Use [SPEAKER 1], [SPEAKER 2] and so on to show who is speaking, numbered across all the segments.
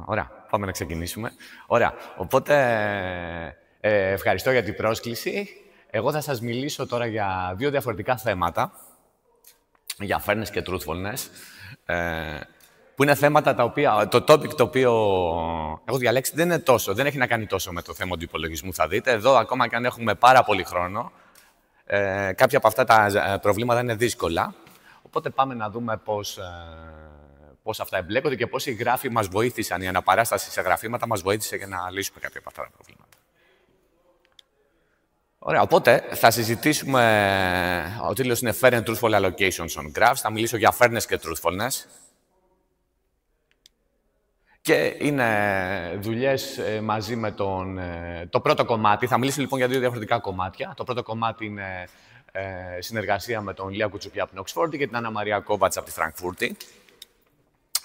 [SPEAKER 1] Ωραία, πάμε να ξεκινήσουμε. Ωραία, οπότε ευχαριστώ για την πρόσκληση. Εγώ θα σας μιλήσω τώρα για δύο διαφορετικά θέματα, για fairness και truthfulness, που είναι θέματα τα οποία, το topic το οποίο έχω διαλέξει δεν έχει να κάνει τόσο με το θέμα του υπολογισμού, θα δείτε. Εδώ, ακόμα και αν έχουμε πάρα πολύ χρόνο, κάποια από αυτά τα προβλήματα είναι δύσκολα. Οπότε πάμε να δούμε πώς αυτά εμπλέκονται και πώς οι γράφοι μας βοήθησαν, η αναπαράσταση σε γραφήματα μας βοήθησε για να λύσουμε κάποια από αυτά τα προβλήματα. Ωραία, οπότε θα συζητήσουμε, ο τίτλος είναι Fair and Truthful Allocations on Graphs, θα μιλήσω για fairness και truthfulness. Και είναι δουλειές μαζί με το πρώτο κομμάτι. Θα μιλήσω λοιπόν για δύο διαφορετικά κομμάτια. Το πρώτο κομμάτι είναι συνεργασία με τον Λία Κουτσουπιά από την Οξφόρδη και την Άννα Μαρία Κόβατς από τη Φραγκφούρτη.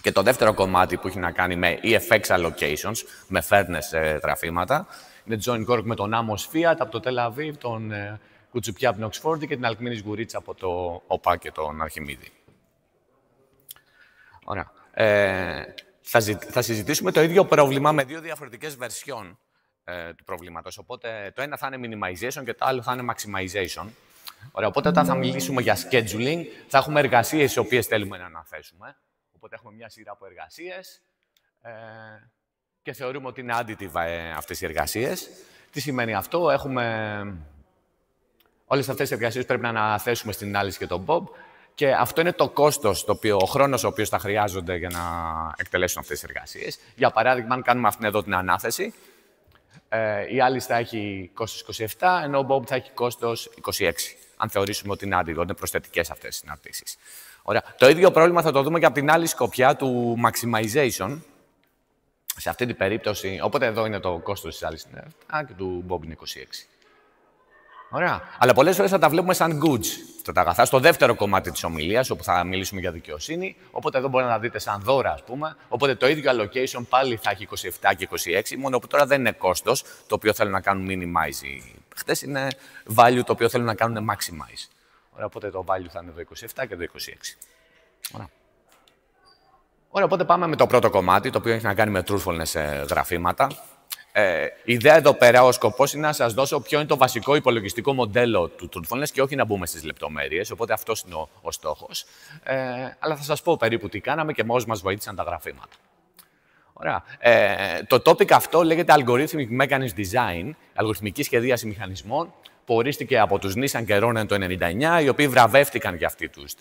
[SPEAKER 1] Και το δεύτερο κομμάτι που έχει να κάνει με EFX allocations, με fairness γραφήματα, είναι joint work με τον Άμος Φίατ από το Τελ-Αβίβ, τον Κουτσουπιά από την Οξφόρδη και την Αλκμήνης Γουρίτσα από το ΟΠΑ και τον Αρχιμίδη. Ωραία. Θα συζητήσουμε το ίδιο πρόβλημα με δύο διαφορετικές version του προβλήματος. Οπότε το ένα θα είναι minimization και το άλλο θα είναι maximization. Ωραία, οπότε όταν θα μιλήσουμε για scheduling, θα έχουμε εργασίες τις οποίες θέλουμε να αναθέσουμε. Οπότε έχουμε μια σειρά από εργασίες και θεωρούμε ότι είναι additive αυτές οι εργασίες. Τι σημαίνει αυτό? Όλες αυτές τις εργασίες πρέπει να αναθέσουμε στην ανάλυση και τον Bob. Και αυτό είναι το κόστος, ο χρόνος ο οποίος θα χρειάζονται για να εκτελέσουν αυτές τις εργασίες. Για παράδειγμα, αν κάνουμε αυτήν εδώ την ανάθεση, η άλλη θα έχει κόστος 27, ενώ ο Bob θα έχει κόστος 26. Αν θεωρήσουμε ότι είναι άντιδο, είναι προσθετικές αυτές οι συναρτήσεις. Ωραία. Το ίδιο πρόβλημα θα το δούμε και από την άλλη σκοπιά του maximization. Σε αυτή την περίπτωση, οπότε εδώ είναι το κόστος της άλλης και του Bob είναι 26. Ωραία. Αλλά πολλές φορές θα τα βλέπουμε σαν goods αυτά τα αγαθά. Στο δεύτερο κομμάτι της ομιλίας, όπου θα μιλήσουμε για δικαιοσύνη. Οπότε εδώ μπορεί να τα δείτε σαν δώρα, ας πούμε. Οπότε το ίδιο allocation πάλι θα έχει 27 και 26, μόνο που τώρα δεν είναι κόστος το οποίο θέλουν να κάνουν minimize οι παίχτες, είναι value το οποίο θέλουν να κάνουν maximize. Ωραία, οπότε το value θα είναι εδώ 27 και εδώ 26. Ωραία. Ωραία, οπότε πάμε με το πρώτο κομμάτι, το οποίο έχει να κάνει με truthfulness γραφήματα. Η ιδέα εδώ πέρα, ο σκοπός είναι να σας δώσω ποιο είναι το βασικό υπολογιστικό μοντέλο του truthfulness και όχι να μπούμε στις λεπτομέρειες, οπότε αυτός είναι ο στόχος. Αλλά θα σας πω περίπου τι κάναμε και πώς μας βοήθησαν τα γραφήματα. Ωραία. Το topic αυτό λέγεται Algorithmic Mechanism Design, αλγοριθμική σχεδίαση μηχανισμών, που ορίστηκε από τους Nissan και Ronen το 1999, οι οποίοι βραβεύτηκαν για αυτή τους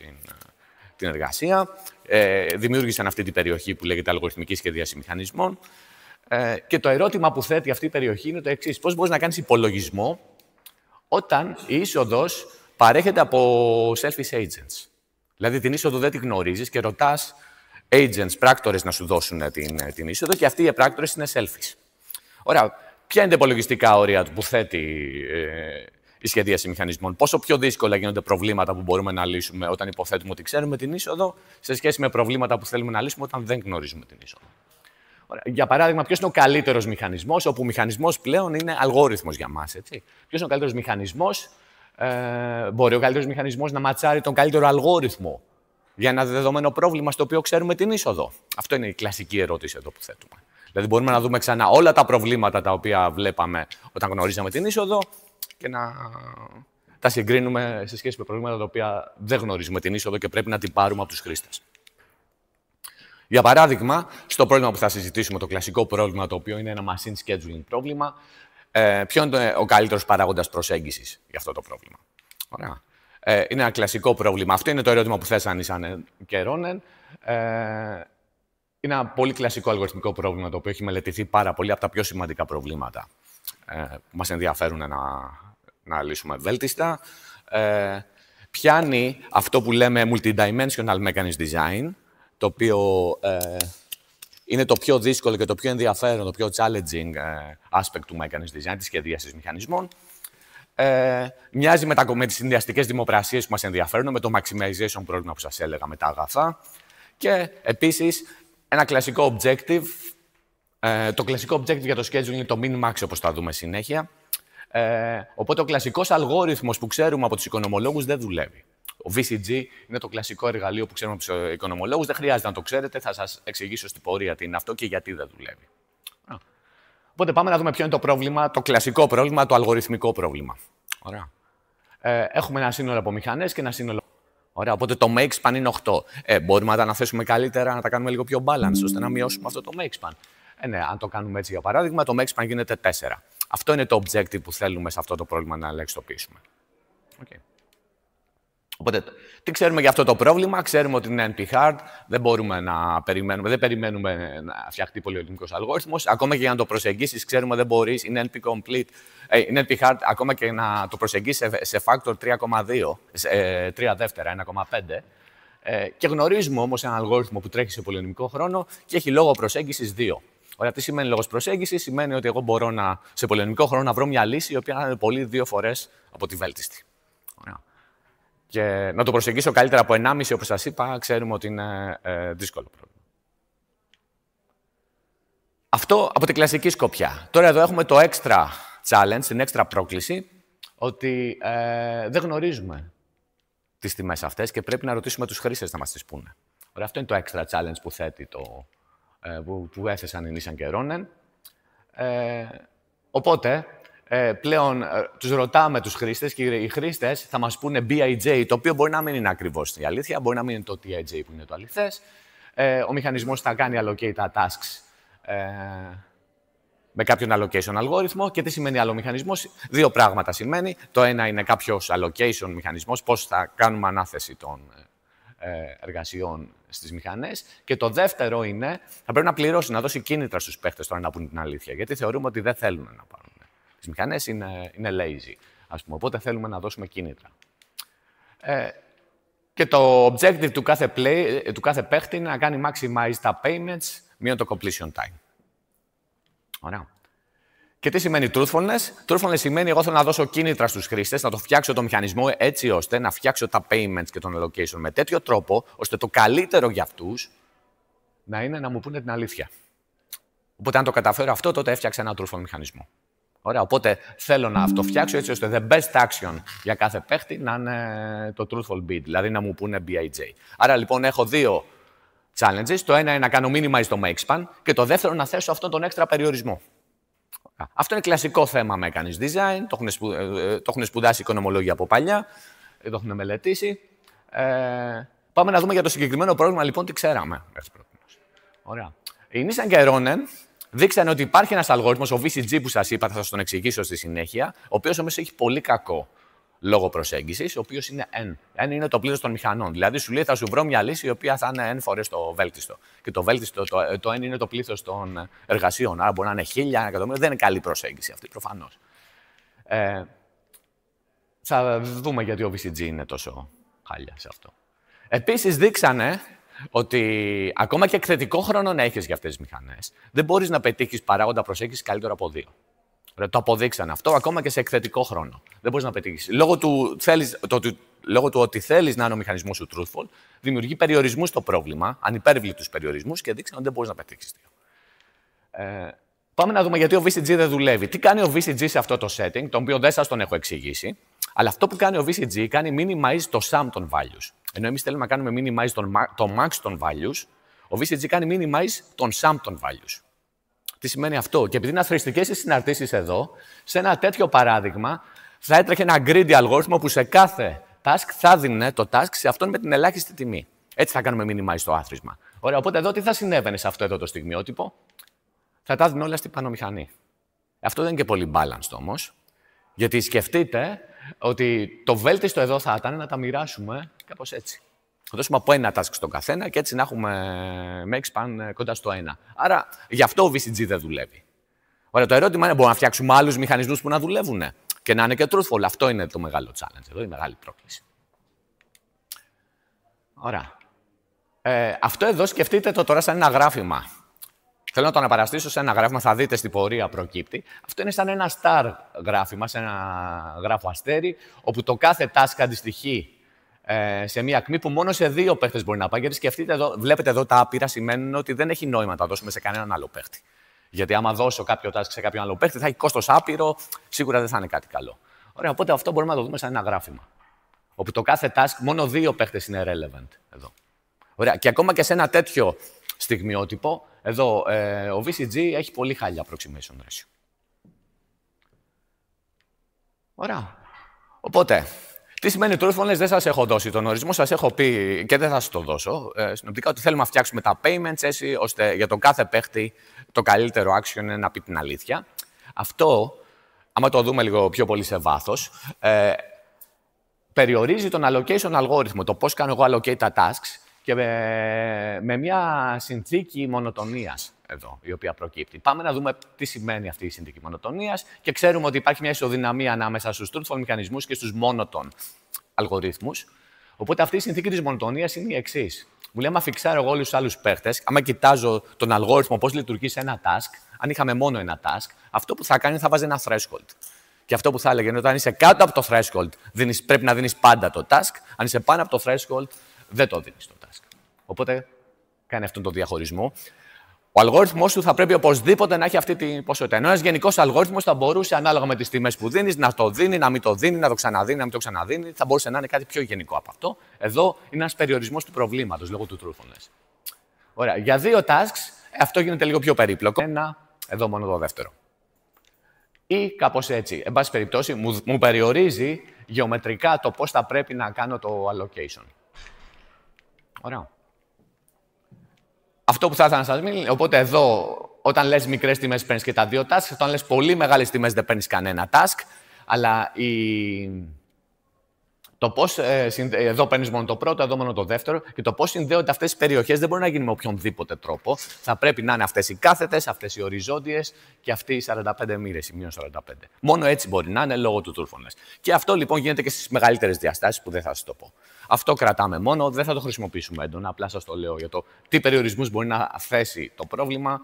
[SPEAKER 1] την εργασία. Δημιούργησαν αυτή την περιοχή που λέγεται αλγοριθμική σχεδίαση μηχανισμών. Και το ερώτημα που θέτει αυτή η περιοχή είναι το εξής. Πώς μπορείς να κάνεις υπολογισμό όταν η είσοδος παρέχεται από selfish agents. Δηλαδή την είσοδο δεν τη γνωρίζεις και ρωτάς agents, πράκτορες να σου δώσουν την είσοδο και αυτοί οι πράκτορες είναι selfish. Ωραία. Ποια είναι τα υπολογιστικά όρια που θέτει η σχεδίαση μηχανισμών? Πόσο πιο δύσκολα γίνονται προβλήματα που μπορούμε να λύσουμε όταν υποθέτουμε ότι ξέρουμε την είσοδο σε σχέση με προβλήματα που θέλουμε να λύσουμε όταν δεν γνωρίζουμε την είσοδο? Για παράδειγμα, ποιος είναι ο καλύτερος μηχανισμός, όπου ο μηχανισμός πλέον είναι αλγόριθμος για μας. Ποιος είναι ο καλύτερος μηχανισμός? Μπορεί ο καλύτερος μηχανισμός να ματσάρει τον καλύτερο αλγόριθμο για ένα δεδομένο πρόβλημα στο οποίο ξέρουμε την είσοδο? Αυτό είναι η κλασική ερώτηση εδώ που θέτουμε. Δηλαδή, μπορούμε να δούμε ξανά όλα τα προβλήματα τα οποία βλέπαμε όταν γνωρίζαμε την είσοδο και να τα συγκρίνουμε σε σχέση με προβλήματα τα οποία δεν γνωρίζουμε την είσοδο και πρέπει να την πάρουμε από τους χρήστες. Για παράδειγμα, στο πρόβλημα που θα συζητήσουμε, το κλασικό πρόβλημα, το οποίο είναι ένα machine scheduling πρόβλημα, ποιο είναι ο καλύτερος παράγοντας προσέγγισης για αυτό το πρόβλημα? Ωραία. Είναι ένα κλασικό πρόβλημα. Αυτό είναι το ερώτημα που θέσαν οι Nissan και Ronen. Είναι ένα πολύ κλασικό αλγοριθμικό πρόβλημα, το οποίο έχει μελετηθεί πάρα πολύ, από τα πιο σημαντικά προβλήματα που μας ενδιαφέρουν να λύσουμε βέλτιστα. Πιάνει αυτό που λέμε multidimensional mechanism design, το οποίο είναι το πιο δύσκολο και το πιο ενδιαφέρον, το πιο challenging aspect του mechanism design, της σχεδίασης μηχανισμών. Μοιάζει με τις συνδυαστικές δημοπρασίες που μας ενδιαφέρουν, με το maximization πρόβλημα που σας έλεγα, με τα αγαθά. Και επίσης, ένα κλασικό objective. Το κλασικό objective για το schedule είναι το min-max, όπως θα δούμε συνέχεια. Οπότε ο κλασικός αλγόριθμος που ξέρουμε από τους οικονομολόγους δεν δουλεύει. Ο VCG είναι το κλασικό εργαλείο που ξέρουμε από τους οικονομολόγους. Δεν χρειάζεται να το ξέρετε, θα σας εξηγήσω στην πορεία τι είναι αυτό και γιατί δεν δουλεύει. Οπότε πάμε να δούμε ποιο είναι το πρόβλημα, το κλασικό πρόβλημα, το αλγοριθμικό πρόβλημα. Ωραία. Έχουμε ένα σύνολο από μηχανές και ένα σύνολο. Ωραία, οπότε το makespan είναι 8. Μπορούμε να τα αναθέσουμε καλύτερα, να τα κάνουμε λίγο πιο balance, ώστε να μειώσουμε αυτό το makespan. Ναι, αν το κάνουμε έτσι για παράδειγμα, το makespan γίνεται 4. Αυτό είναι το objective που θέλουμε σε αυτό το πρόβλημα να ελεγχιστοποιήσουμε. Okay. Οπότε, τι ξέρουμε για αυτό το πρόβλημα? Ξέρουμε ότι είναι NP-hard, δεν περιμένουμε να φτιαχτεί πολυελληνικός αλγόριθμος. Ακόμα και για να το προσεγγίσεις, ξέρουμε δεν μπορείς, είναι NP-complete, είναι NP-hard, ακόμα και να το προσεγγίσεις σε factor 3,2, 3 δεύτερα, 1,5. Και γνωρίζουμε όμως έναν αλγόριθμο που τρέχει σε πολυελληνικό χρόνο και έχει λόγο προσέγγισης 2. Ωραία, τι σημαίνει λόγος προσέγγισης? Σημαίνει ότι εγώ μπορώ σε πολυελληνικό χρόνο να βρω μια λύση η οποία να είναι πολύ 2 φορές από τη βέλτιστη. Ωραία. Και να το προσεγγίσω καλύτερα από 1,5, όπως σας είπα, ξέρουμε ότι είναι δύσκολο πρόβλημα. Αυτό από την κλασική σκοπιά. Τώρα εδώ έχουμε το extra challenge, την extra πρόκληση, ότι δεν γνωρίζουμε τις τιμές αυτές και πρέπει να ρωτήσουμε τους χρήστες να μας τις πούνε. Ωραία, αυτό είναι το extra challenge που θέτει που έθεσαν οι Nissan και Ronen. Οπότε, πλέον τους ρωτάμε τους χρήστες και οι χρήστες θα μας πούνε BIJ, το οποίο μπορεί να μην είναι ακριβώς η αλήθεια, μπορεί να μην είναι το TIJ που είναι το αληθές. Ο μηχανισμός θα κάνει allocate τα tasks με κάποιον allocation αλγόριθμο. Και τι σημαίνει άλλο μηχανισμός? 2 πράγματα σημαίνει. Το ένα είναι κάποιος allocation μηχανισμός, πώς θα κάνουμε ανάθεση των εργασιών στις μηχανές. Και το δεύτερο είναι, θα πρέπει να πληρώσει, να δώσει κίνητρα στους παίχτες τώρα να πούν την αλήθεια. Γιατί θεωρούμε ότι δεν θέλουν να πάρουν. Τις μηχανές είναι lazy, ας πούμε, οπότε θέλουμε να δώσουμε κίνητρα. Και το objective του κάθε παίχτη είναι να κάνει maximize τα payments μείον το completion time. Ωραία. Και τι σημαίνει truthfulness? Truthfulness σημαίνει εγώ θέλω να δώσω κίνητρα στους χρήστες, να το φτιάξω το μηχανισμό έτσι ώστε να φτιάξω τα payments και τον allocation με τέτοιο τρόπο, ώστε το καλύτερο για αυτούς να είναι να μου πούνε την αλήθεια. Οπότε αν το καταφέρω αυτό, τότε έφτιαξα ένα truthful μηχανισμό. Ωραία, οπότε θέλω να το φτιάξω έτσι ώστε the best action για κάθε παίχτη να είναι το truthful bid, δηλαδή να μου πούνε BIJ. Άρα λοιπόν έχω 2 challenges. Το ένα είναι να κάνω minimize το makespan και το δεύτερο να θέσω αυτόν τον έξτρα περιορισμό. Αυτό είναι κλασικό θέμα mechanism design, το έχουν σπουδάσει οι οικονομολόγοι από παλιά, το έχουν μελετήσει. Πάμε να δούμε για το συγκεκριμένο πρόβλημα λοιπόν τι ξέραμε. Ωραία. Η Nissan και Ronen δείξανε ότι υπάρχει ένας αλγόριθμος, ο VCG που σας είπα, θα σας τον εξηγήσω στη συνέχεια, ο οποίος όμως έχει πολύ κακό λόγο προσέγγισης, ο οποίος είναι N. N είναι το πλήθος των μηχανών. Δηλαδή σου λέει θα σου βρω μια λύση η οποία θα είναι N φορές το βέλτιστο. Και το βέλτιστο, το N είναι το πλήθος των εργασιών. Άρα μπορεί να είναι 1000, 1 εκατομμύριο. Δεν είναι καλή προσέγγιση αυτή, προφανώς. Θα δούμε γιατί ο VCG είναι τόσο χάλια σε αυτό. Επίσης δείξανε ότι ακόμα και εκθετικό χρόνο να έχεις για αυτές τις μηχανές, δεν μπορείς να πετύχεις παράγοντα προσέγγισης καλύτερο από 2. Το αποδείξανε αυτό ακόμα και σε εκθετικό χρόνο. Δεν μπορείς να πετύχεις. Λόγω του ότι θέλεις να είναι ο μηχανισμός σου truthful, δημιουργεί περιορισμούς στο πρόβλημα, ανυπέρβλητους περιορισμούς και δείξανε ότι δεν μπορείς να πετύχεις 2. Πάμε να δούμε γιατί ο VCG δεν δουλεύει. Τι κάνει ο VCG σε αυτό το setting, το οποίο δεν σας τον έχω εξηγήσει. Αλλά αυτό που κάνει ο VCG κάνει minimize το sum των values. Ενώ εμείς θέλουμε να κάνουμε minimize το max των values, ο VCG κάνει minimize τον sum των values. Τι σημαίνει αυτό? Και επειδή είναι αθροιστικές οι συναρτήσεις εδώ, σε ένα τέτοιο παράδειγμα θα έτρεχε ένα greedy αλγόριθμο που σε κάθε task θα δίνει το task σε αυτόν με την ελάχιστη τιμή. Έτσι θα κάνουμε minimize το άθροισμα. Ωραία, οπότε εδώ τι θα συνέβαινε σε αυτό εδώ το στιγμιότυπο? Θα τα δίνει όλα στην πανομηχανή. Αυτό δεν είναι και πολύ balanced όμως, γιατί σκεφτείτε ότι το βέλτιστο εδώ θα ήταν να τα μοιράσουμε κάπως έτσι. Θα δώσουμε από 1 task στον καθένα και έτσι να έχουμε makespan κοντά στο 1. Άρα γι' αυτό ο VCG δεν δουλεύει. Ωραία, το ερώτημα είναι: μπορούμε να φτιάξουμε άλλους μηχανισμούς που να δουλεύουν και να είναι και truthful? Αυτό είναι το μεγάλο challenge εδώ, η μεγάλη πρόκληση. Ωραία. Αυτό εδώ σκεφτείτε το τώρα σαν ένα γράφημα. Θέλω να το αναπαραστήσω σε ένα γράφημα, θα δείτε στην πορεία προκύπτει. Αυτό είναι σαν ένα star γράφημα, σε ένα γράφο αστέρι, όπου το κάθε task αντιστοιχεί σε μία ακμή που μόνο σε 2 παίχτες μπορεί να πάει. Γιατί σκεφτείτε εδώ, βλέπετε εδώ τα άπειρα σημαίνουν ότι δεν έχει νόημα να τα δώσουμε σε κανέναν άλλο παίχτη. Γιατί άμα δώσω κάποιο task σε κάποιον άλλο παίχτη, θα έχει κόστος άπειρο, σίγουρα δεν θα είναι κάτι καλό. Ωραία, οπότε αυτό μπορούμε να το δούμε σαν ένα γράφημα. Όπου το κάθε task μόνο 2 παίχτες είναι relevant εδώ. Ωραία. Και ακόμα και σε ένα τέτοιο στιγμιότυπο, εδώ ο VCG έχει πολύ χάλια approximation ratio. Ωραία. Οπότε, τι σημαίνει truthfulness, δεν σας έχω δώσει τον ορισμό, σας έχω πει και δεν θα σας το δώσω. Συνοπτικά ότι θέλουμε να φτιάξουμε τα payments έτσι, ώστε για τον κάθε παίχτη το καλύτερο action είναι να πει την αλήθεια. Αυτό, άμα το δούμε λίγο πιο πολύ σε βάθος, περιορίζει τον allocation αλγόριθμο, το πώς κάνω εγώ allocate τα tasks και με μια συνθήκη μονοτονίας εδώ, η οποία προκύπτει. Πάμε να δούμε τι σημαίνει αυτή η συνθήκη μονοτονίας και ξέρουμε ότι υπάρχει μια ισοδυναμία ανάμεσα στους truthful μηχανισμούς και στους monoton αλγορίθμους. Οπότε αυτή η συνθήκη της μονοτονίας είναι η εξής. Μου λέει, άμα φιξάρω εγώ όλους τους άλλους παίχτες, άμα κοιτάζω τον αλγόριθμο πώς λειτουργεί σε ένα task, αν είχαμε μόνο ένα task, αυτό που θα κάνει θα βάζει ένα threshold. Και αυτό που θα έλεγε είναι ότι αν είσαι κάτω από το threshold, πρέπει να δίνεις πάντα το task. Αν είσαι πάνω από το threshold, δεν το δίνεις το task. Οπότε, κάνει αυτόν τον διαχωρισμό. Ο αλγόριθμος σου θα πρέπει οπωσδήποτε να έχει αυτή την ποσότητα. Ενώ ένας γενικός αλγόριθμος θα μπορούσε, ανάλογα με τις τιμές που δίνεις, να το δίνει, να μην το δίνει, να το ξαναδίνει, να μην το ξαναδίνει. Θα μπορούσε να είναι κάτι πιο γενικό από αυτό. Εδώ είναι ένας περιορισμός του προβλήματος λόγω του truthfulness. Ωραία. Για 2 tasks, αυτό γίνεται λίγο πιο περίπλοκο. Εδώ μόνο το δεύτερο. Ή κάπως έτσι. Εν πάση περιπτώσει, μου περιορίζει γεωμετρικά το πώς θα πρέπει να κάνω το allocation. Ωραία. Αυτό που θα ήθελα να σας μιλήσω. Οπότε εδώ, όταν λες μικρές τιμές, παίρνεις και τα 2 tasks. Όταν λες πολύ μεγάλες τιμές, δεν παίρνεις κανένα task. Αλλά το πώς, εδώ παίρνεις μόνο το πρώτο, εδώ μόνο το δεύτερο. Και το πώς συνδέονται αυτές οι περιοχές δεν μπορεί να γίνει με οποιονδήποτε τρόπο. Θα πρέπει να είναι αυτές οι κάθετες, αυτές οι οριζόντιες και αυτοί οι 45 μοίρες, οι -45. Μόνο έτσι μπορεί να είναι λόγω του truthfulness. Και αυτό λοιπόν γίνεται και στις μεγαλύτερες διαστάσεις που δεν θα σας το πω. Αυτό κρατάμε μόνο, δεν θα το χρησιμοποιήσουμε έντονα. Απλά σας το λέω για το τι περιορισμούς μπορεί να θέσει το πρόβλημα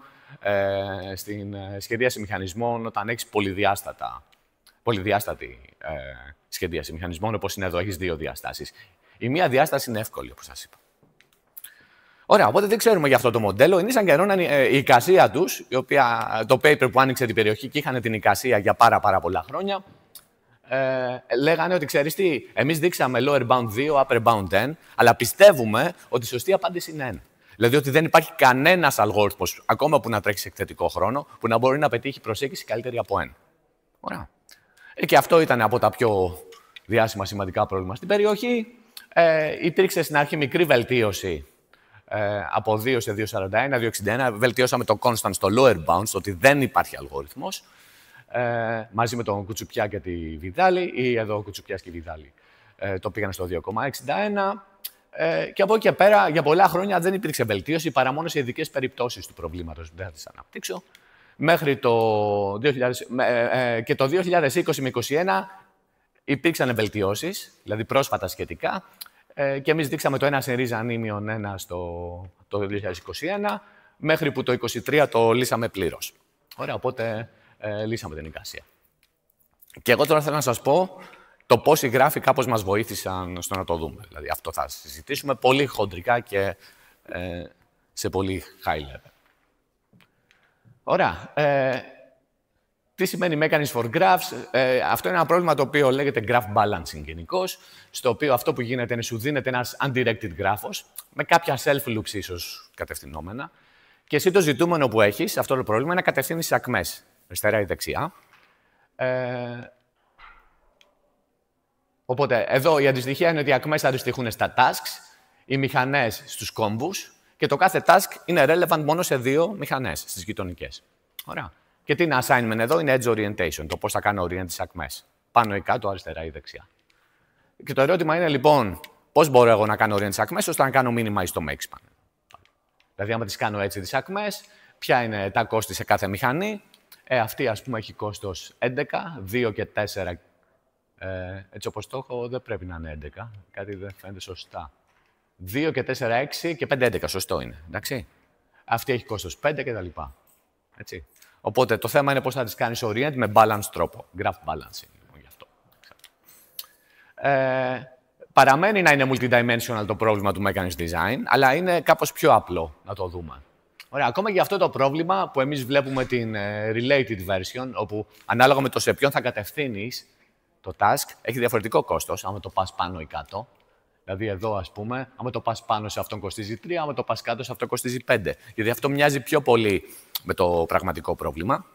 [SPEAKER 1] στην σχεδίαση μηχανισμών όταν έχεις πολυδιάστατη σχεδίαση μηχανισμών, όπως είναι εδώ, έχεις 2 διαστάσεις. Η μία διάσταση είναι εύκολη, όπως σας είπα. Ωραία, οπότε δεν ξέρουμε για αυτό το μοντέλο. Είναι σαν καιρό η εικασία τους, το paper που άνοιξε την περιοχή και είχαν την εικασία για πάρα πολλά χρόνια, λέγανε ότι ξέρεις τι, εμείς δείξαμε lower bound 2, upper bound 10, αλλά πιστεύουμε ότι η σωστή απάντηση είναι 1. Δηλαδή ότι δεν υπάρχει κανένας αλγόριθμος, ακόμα που να τρέχει σε εκθετικό χρόνο, που να μπορεί να πετύχει προσέγγιση καλύτερη από 1. Ωραία. Και αυτό ήταν από τα πιο διάσημα σημαντικά πρόβλημα στην περιοχή. Υπήρξε στην αρχή μικρή βελτίωση από 2 σε 2,41, 2,61. Βελτιώσαμε το constant στο lower bound, στο ότι δεν υπάρχει αλγόριθμος. Μαζί με τον Κουτσουπιά και τη Βιδάλη, ή εδώ ο Κουτσουπιάς και η Βιδάλη το πήγαν στο 2,61. Και από εκεί και πέρα, για πολλά χρόνια δεν υπήρξε βελτίωση παρά μόνο σε ειδικές περιπτώσεις του προβλήματος. Δεν θα τις αναπτύξω. Μέχρι το 2000, και το 2020 με 2021 υπήρξαν βελτιώσεις, δηλαδή πρόσφατα σχετικά, και εμείς δείξαμε το 1 series ανήμιον 1 το 2021, μέχρι που το 2023 το λύσαμε πλήρως. Ωραία, οπότε λύσαμε την εικασία. Και εγώ τώρα θέλω να σας πω το πώς οι γράφοι κάπως μας βοήθησαν στο να το δούμε. Δηλαδή αυτό θα συζητήσουμε πολύ χοντρικά και σε πολύ high level. Ωραία. Τι σημαίνει mechanism for graphs? Αυτό είναι ένα πρόβλημα το οποίο λέγεται graph balancing γενικώς, στο οποίο αυτό που γίνεται είναι σου δίνεται ένας undirected γράφος, με κάποια self-loops ίσως κατευθυνόμενα, και εσύ το ζητούμενο που έχεις, αυτό το πρόβλημα, είναι να κατευθύνεις ακμές, αριστερά ή δεξιά. Οπότε, εδώ η αντιστοιχεία είναι ότι οι ακμές αντιστοιχούν στα tasks, οι μηχανές στους κόμβους, και το κάθε task είναι relevant μόνο σε 2 μηχανές, στις γειτονικές. Ωραία. Και τι είναι assignment εδώ, είναι edge orientation, το πώς θα κάνω orient τις ακμές. Πάνω ή κάτω, αριστερά ή δεξιά. Και το ερώτημα είναι λοιπόν, πώς μπορώ εγώ να κάνω orient τις ακμές, ώστε να κάνω minimize το make span. Δηλαδή, άμα τις κάνω έτσι τις ακμές, ποια είναι τα κόστη σε κάθε μηχανή. Αυτή, ας πούμε, έχει κόστος 11, 2 και 4. Έτσι όπως το έχω, δεν πρέπει να είναι 11. Κάτι δεν φαίνεται σωστά. 2 και 4, 6 και 5, 11. Σωστό είναι. Εντάξει. Αυτή έχει κόστος 5 κτλ. Έτσι. Οπότε το θέμα είναι πώς θα τις κάνεις orient με balanced τρόπο. Graph balancing. Γι' αυτό. Παραμένει να είναι multidimensional το πρόβλημα του mechanism design, αλλά είναι κάπως πιο απλό να το δούμε. Ωραία, ακόμα για αυτό το πρόβλημα που εμείς βλέπουμε την related version, όπου ανάλογα με το σε ποιον θα κατευθύνεις το task έχει διαφορετικό κόστος, άμα το πας πάνω ή κάτω. Δηλαδή εδώ, ας πούμε, άμα το πας πάνω σε αυτόν κοστίζει 3, άμα το πας κάτω σε αυτό κοστίζει 5. Γιατί αυτό μοιάζει πιο πολύ με το πραγματικό πρόβλημα.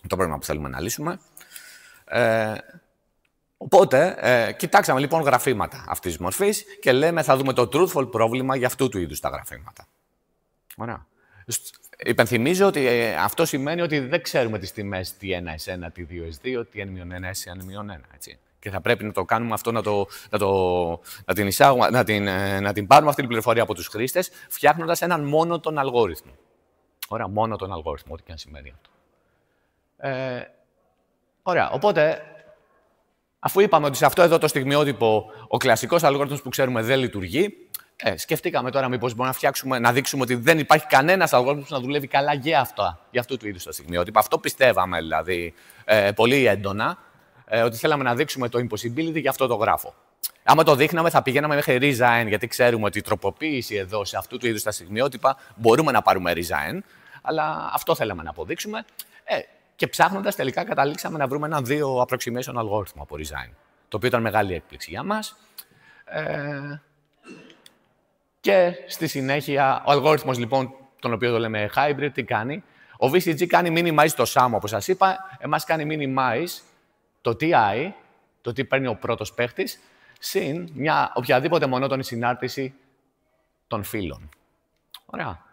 [SPEAKER 1] Το πρόβλημα που θέλουμε να λύσουμε. Οπότε, κοιτάξαμε λοιπόν γραφήματα αυτής της μορφής και λέμε θα δούμε το truthful πρόβλημα για αυτού του είδους τα γραφήματα. Ωραία. Υπενθυμίζω ότι αυτό σημαίνει ότι δεν ξέρουμε τις τιμές T1S1, T2S2, T1-S, N-1, έτσι. Και θα πρέπει να το κάνουμε αυτό, να την πάρουμε αυτή την πληροφορία από τους χρήστες, φτιάχνοντας έναν μόνο τον αλγόριθμο. Ωραία, μόνο τον αλγόριθμο, ό,τι και αν σημαίνει αυτό. Ωραία, οπότε, αφού είπαμε ότι σε αυτό εδώ το στιγμιότυπο ο κλασικός αλγόριθμος που ξέρουμε δεν λειτουργεί, σκεφτήκαμε τώρα μήπως μπορούμε να δείξουμε ότι δεν υπάρχει κανένας αλγόριθμος που να δουλεύει καλά για αυτού του είδους τα στιγμιότυπα. Αυτό πιστεύαμε δηλαδή πολύ έντονα, ότι θέλαμε να δείξουμε το impossibility για αυτό το γράφο. Άμα το δείχναμε, θα πηγαίναμε μέχρι ρίζα n, γιατί ξέρουμε ότι η τροποποίηση εδώ σε αυτού του είδους τα στιγμιότυπα μπορούμε να πάρουμε ρίζα n, αλλά αυτό θέλαμε να αποδείξουμε. Και ψάχνοντας, τελικά καταλήξαμε να βρούμε έναν 2 approximation αλγόριθμο από ρίζα n, το οποίο ήταν μεγάλη έκπληξη για μας. Και στη συνέχεια, ο αλγόριθμος λοιπόν, τον οποίο το λέμε hybrid, τι κάνει? Ο VCG κάνει minimize το sum, όπως σας είπα, εμάς κάνει minimize το TI, το τι παίρνει ο πρώτος παίχτης, συν μια οποιαδήποτε μονότονη συνάρτηση των φύλων. Ωραία.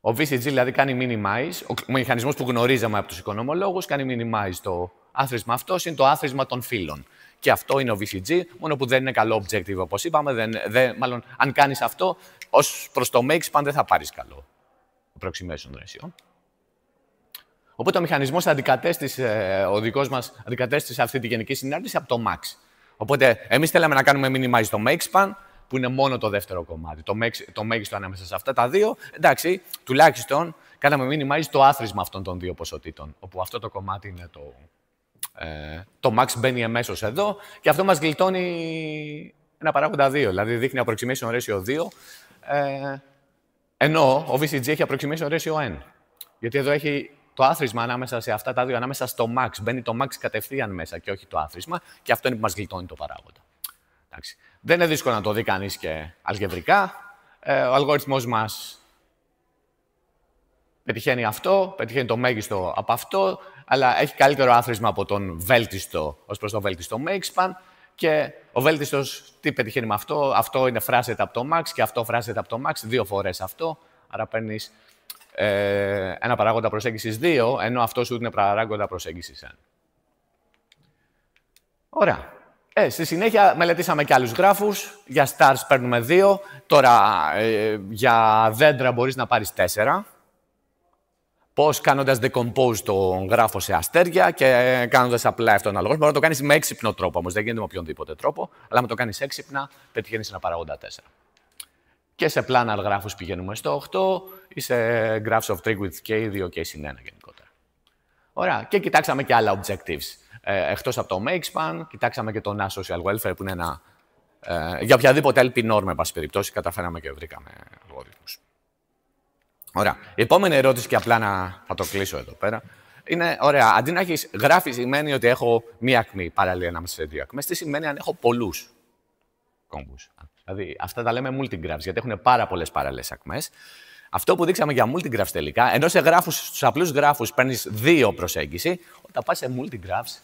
[SPEAKER 1] Ο VCG δηλαδή κάνει minimize, ο μηχανισμός που γνωρίζαμε από τους οικονομολόγους, κάνει minimize το άθροισμα αυτό συν το άθροισμα των φύλων. Και αυτό είναι ο VCG, μόνο που δεν είναι καλό objective, όπως είπαμε. Μάλλον, αν κάνεις αυτό, ως προς το makespan δεν θα πάρεις καλό approximation ratio. Οπότε ο μηχανισμός ο δικός μας αντικατέστησε αυτή τη γενική συνάρτηση από το max. Οπότε εμείς θέλαμε να κάνουμε minimize το makespan, που είναι μόνο το δεύτερο κομμάτι. Το μέγιστο ανάμεσα σε αυτά τα δύο. Εντάξει, τουλάχιστον κάναμε minimize το άθροισμα αυτών των δύο ποσοτήτων, όπου αυτό το κομμάτι είναι το max μπαίνει εμέσως εδώ και αυτό μας γλιτώνει ένα παράγοντα 2, δηλαδή δείχνει approximation ratio 2, ενώ ο VCG έχει approximation ratio n. Γιατί εδώ έχει το άθροισμα ανάμεσα σε αυτά τα δύο, ανάμεσα στο max. Μπαίνει το max κατευθείαν μέσα και όχι το άθροισμα και αυτό είναι που μας γλιτώνει το παράγοντα. Εντάξει. Δεν είναι δύσκολο να το δει κανείς και αλγεβρικά. Ο αλγόριθμός μας πετυχαίνει αυτό, πετυχαίνει το μέγιστο από αυτό, αλλά έχει καλύτερο άθροισμα από τον βέλτιστο ως προς το βέλτιστο makespan και ο βέλτιστος τι πετυχαίνει με αυτό? Αυτό είναι φράσεται από το max και αυτό φράσεται από το max, 2 φορές αυτό, άρα παίρνεις ένα παράγοντα προσέγγισης 2, ενώ αυτό σου είναι παράγοντα προσέγγισης 1. Ωραία. Στη συνέχεια μελετήσαμε και άλλους γράφους. Για stars παίρνουμε 2. Τώρα για δέντρα μπορείς να πάρεις 4. Πώς κάνοντας decompose τον γράφο σε αστέρια και κάνοντας απλά αυτόν τον αλγόριθμο. Μπορεί να το κάνεις με έξυπνο τρόπο όμως, δεν γίνεται με οποιονδήποτε τρόπο. Αλλά αν το κάνεις έξυπνα, πετυχαίνεις ένα παράγοντα 4. Και σε planar γράφους πηγαίνουμε στο 8 ή σε graphs of trig with k, 2k συν 1 γενικότερα. Ωραία. Και κοιτάξαμε και άλλα objectives. Εκτός από το makespan, κοιτάξαμε και το asocial welfare, που είναι ένα. Για οποιαδήποτε LP norm, εν πάση περιπτώσει, καταφέραμε και βρήκαμε αλγορίθμους. Ωραία. Η επόμενη ερώτηση, και απλά θα το κλείσω εδώ πέρα, είναι: ωραία, αντί να έχεις γράφει, σημαίνει ότι έχω μία ακμή παράλληλη ανάμεσα σε δύο ακμές. Τι σημαίνει αν έχω πολλούς κόμβους? Δηλαδή, αυτά τα λέμε multigraphs, γιατί έχουν πάρα πολλές παράλληλες ακμές. Αυτό που δείξαμε για multigraphs τελικά, ενώ σε γράφους, στους απλούς γράφους παίρνεις 2 προσέγγιση, όταν πας σε multigraphs,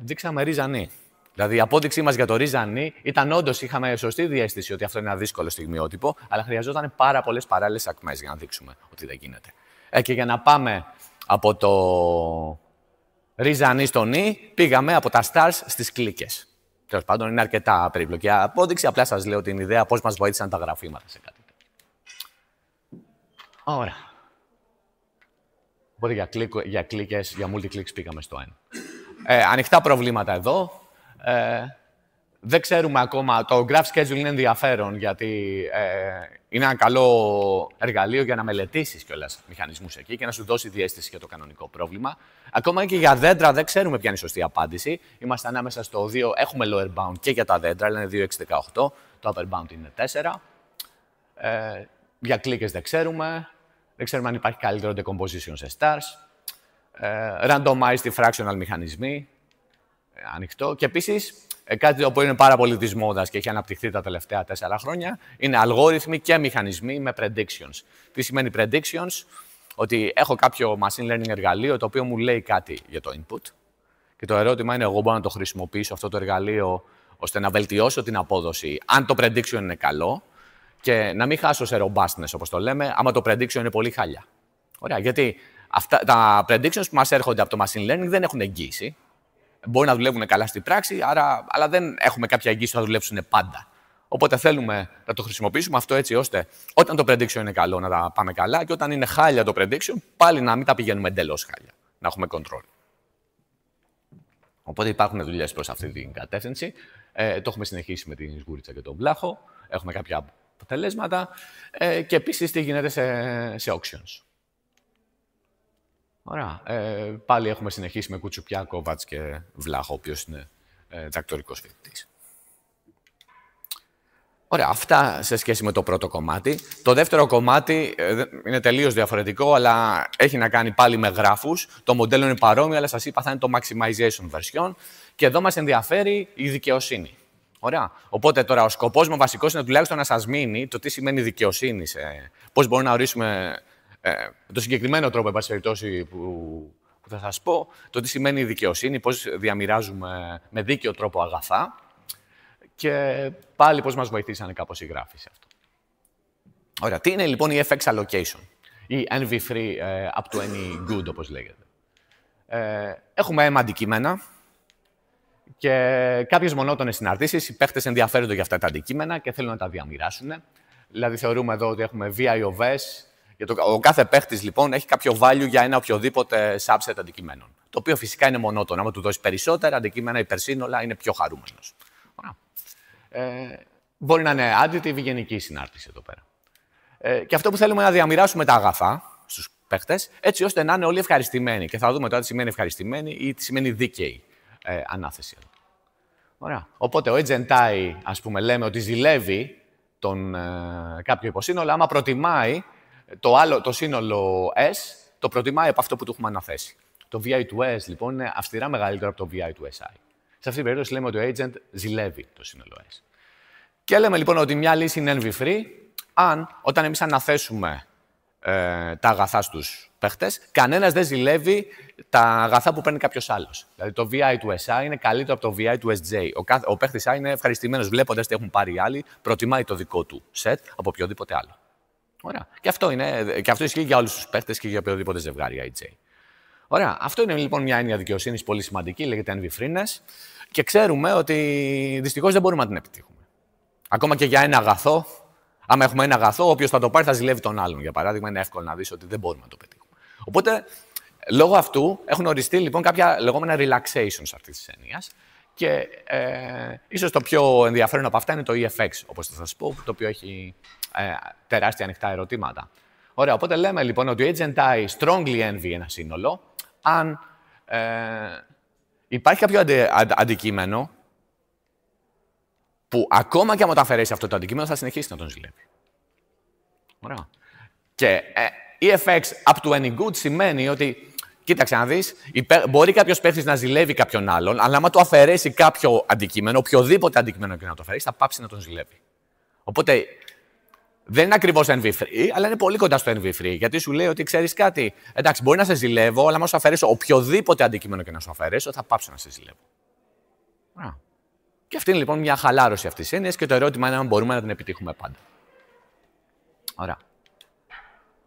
[SPEAKER 1] δείξαμε ρίζα νη. Δηλαδή, η απόδειξή μας για το ρίζα νη ήταν όντως, είχαμε σωστή διαίσθηση ότι αυτό είναι ένα δύσκολο στιγμιότυπο, αλλά χρειαζόταν πάρα πολλές παράλληλες ακμές για να δείξουμε ότι δεν γίνεται. Και για να πάμε από το ρίζα νη στο νη, πήγαμε από τα stars στις κλίκες. Τέλος πάντων, είναι αρκετά περίπλοκη απόδειξη. Απλά σας λέω την ιδέα πώς μας βοήθησαν τα γραφήματα σε κάτι. Ωραία. Οπότε για κλίκες, για multi-clicks πήγαμε στο 1. Ανοιχτά προβλήματα εδώ. Δεν ξέρουμε ακόμα. Το graph schedule είναι ενδιαφέρον γιατί είναι ένα καλό εργαλείο για να μελετήσεις κιόλας μηχανισμούς εκεί και να σου δώσει διαίσθηση για το κανονικό πρόβλημα. Ακόμα και για δέντρα δεν ξέρουμε ποια είναι η σωστή απάντηση. Είμαστε ανάμεσα στο 2. Έχουμε lower bound και για τα δέντρα, είναι 2,618. Το upper bound είναι 4. Για κλίκες δεν ξέρουμε. Δεν ξέρουμε αν υπάρχει καλύτερο decomposition σε stars. randomized fractional μηχανισμοί, ανοιχτό. Και επίσης, κάτι που είναι πάρα πολύ της μόδας και έχει αναπτυχθεί τα τελευταία 4 χρόνια, είναι αλγόριθμοι και μηχανισμοί με predictions. Τι σημαίνει predictions? Ότι έχω κάποιο machine learning εργαλείο το οποίο μου λέει κάτι για το input και το ερώτημα είναι εγώ μπορώ να το χρησιμοποιήσω αυτό το εργαλείο ώστε να βελτιώσω την απόδοση αν το prediction είναι καλό και να μην χάσω σε robustness όπως το λέμε άμα το prediction είναι πολύ χάλια. Ωραία, γιατί τα predictions που μας έρχονται από το machine learning δεν έχουν εγγύηση. Μπορεί να δουλεύουν καλά στην πράξη, αλλά δεν έχουμε κάποια εγγύηση ότι θα δουλέψουν πάντα. Οπότε θέλουμε να το χρησιμοποιήσουμε αυτό έτσι ώστε όταν το prediction είναι καλό να τα πάμε καλά και όταν είναι χάλια το prediction πάλι να μην τα πηγαίνουμε εντελώς χάλια. Να έχουμε control. Οπότε υπάρχουν δουλειές προς αυτή την κατεύθυνση. Το έχουμε συνεχίσει με την Σγούριτσα και τον Βλάχο. Έχουμε κάποια αποτελέσματα. Και επίσης τι γίνεται σε auctions. Ωραία. Πάλι έχουμε συνεχίσει με Κουτσουπιά, Κόβατς και Βλάχο, ο οποίος είναι διδακτορικός φοιτητής. Ωραία, αυτά σε σχέση με το πρώτο κομμάτι. Το δεύτερο κομμάτι είναι τελείως διαφορετικό, αλλά έχει να κάνει πάλι με γράφους. Το μοντέλο είναι παρόμοιο, αλλά σας είπα θα είναι το maximization version. Και εδώ μας ενδιαφέρει η δικαιοσύνη. Ωραία. Οπότε τώρα ο σκοπός μου βασικός είναι τουλάχιστον να σας μείνει το τι σημαίνει δικαιοσύνη. Πώς μπορούμε να ορίσουμε το συγκεκριμένο τρόπο, εν πάση περιπτώσει, που θα σας πω, το τι σημαίνει δικαιοσύνη, πώς διαμοιράζουμε με δίκαιο τρόπο αγαθά. Και πάλι πώς μας βοηθήσανε κάπως οι γράφοι σε αυτό. Ωραία, τι είναι λοιπόν η FX allocation ή NV-free up to any good, όπως λέγεται. Έχουμε αίμα αντικείμενα και κάποιες μονότονες συναρτήσεις. Οι παίχτες ενδιαφέρονται για αυτά τα αντικείμενα και θέλουν να τα διαμοιράσουν. Δηλαδή θεωρούμε εδώ ότι έχουμε VI of S. Ο κάθε παίχτης λοιπόν έχει κάποιο value για ένα οποιοδήποτε subset αντικειμένων. Το οποίο φυσικά είναι μονότονο. Άμα του δώσει περισσότερα αντικείμενα υπερσύνολα, είναι πιο χαρούμενος. Μπορεί να είναι additive ή γενική συνάρτηση εδώ πέρα. Και αυτό που θέλουμε να διαμοιράσουμε τα αγαθά στους παίχτες, έτσι ώστε να είναι όλοι ευχαριστημένοι. Και θα δούμε τώρα τι σημαίνει ευχαριστημένοι ή τι σημαίνει δίκαιη ανάθεση εδώ. Ωραία. Οπότε ο agentai, ας πούμε, λέμε ότι ζηλεύει κάποιο υποσύνολο, άμα προτιμάει το σύνολο S, το προτιμάει από αυτό που του έχουμε αναθέσει. Το VI του S, λοιπόν, είναι αυστηρά μεγαλύτερο από το VI του SI. Σε αυτή την περίπτωση λέμε ότι ο agent ζηλεύει το σύνολο S. Και λέμε λοιπόν ότι μια λύση είναι NV-free, αν όταν εμείς αναθέσουμε τα αγαθά στους παίχτες, κανένας δεν ζηλεύει τα αγαθά που παίρνει κάποιος άλλος. Δηλαδή το VI του SI είναι καλύτερο από το VI του SJ. Ο παίχτης A είναι ευχαριστημένος βλέποντας τι έχουν πάρει οι άλλοι, προτιμάει το δικό του set από οποιοδήποτε άλλο. Ωραία. Και αυτό ισχύει για όλους τους παίχτες και για οποιοδήποτε ζευγάρι IJ. Ωραία. Αυτό είναι λοιπόν μια έννοια δικαιοσύνης πολύ σημαντική, λέγεται NV-freeness. Και ξέρουμε ότι δυστυχώς δεν μπορούμε να την επιτύχουμε. Ακόμα και για ένα αγαθό, άμα έχουμε ένα αγαθό, όποιος θα το πάρει θα ζηλεύει τον άλλον. Για παράδειγμα, είναι εύκολο να δεις ότι δεν μπορούμε να το πετύχουμε. Οπότε, λόγω αυτού, έχουν οριστεί λοιπόν κάποια λεγόμενα relaxations αυτής της έννοιας. Και ίσως το πιο ενδιαφέρον από αυτά είναι το EFX, όπως θα σας πω, το οποίο έχει τεράστια ανοιχτά ερωτήματα. Ωραία, οπότε λέμε λοιπόν ότι ο agentai strongly envy ένα σύνολο, αν υπάρχει κάποιο αντικείμενο που ακόμα και άμα το αφαιρέσει αυτό το αντικείμενο θα συνεχίσει να τον ζηλεύει. Ωραία. Και EFX up to any good σημαίνει ότι, κοίταξε να δεις, μπορεί κάποιος παίχτης να ζηλεύει κάποιον άλλον, αλλά άμα το αφαιρέσει κάποιο αντικείμενο, οποιοδήποτε αντικείμενο και να το αφαιρέσει, θα πάψει να τον ζηλεύει. Οπότε δεν είναι ακριβώς NV-free, αλλά είναι πολύ κοντά στο NV-free. Γιατί σου λέει ότι ξέρεις κάτι, εντάξει, μπορεί να σε ζηλεύω, αλλά άμα σου αφαιρέσω οποιοδήποτε αντικείμενο και να σου αφαιρέσω, θα πάψω να σε ζηλεύω. Και αυτή είναι λοιπόν μια χαλάρωση αυτής της έννοιας και το ερώτημα είναι αν μπορούμε να την επιτύχουμε πάντα. Ωραία.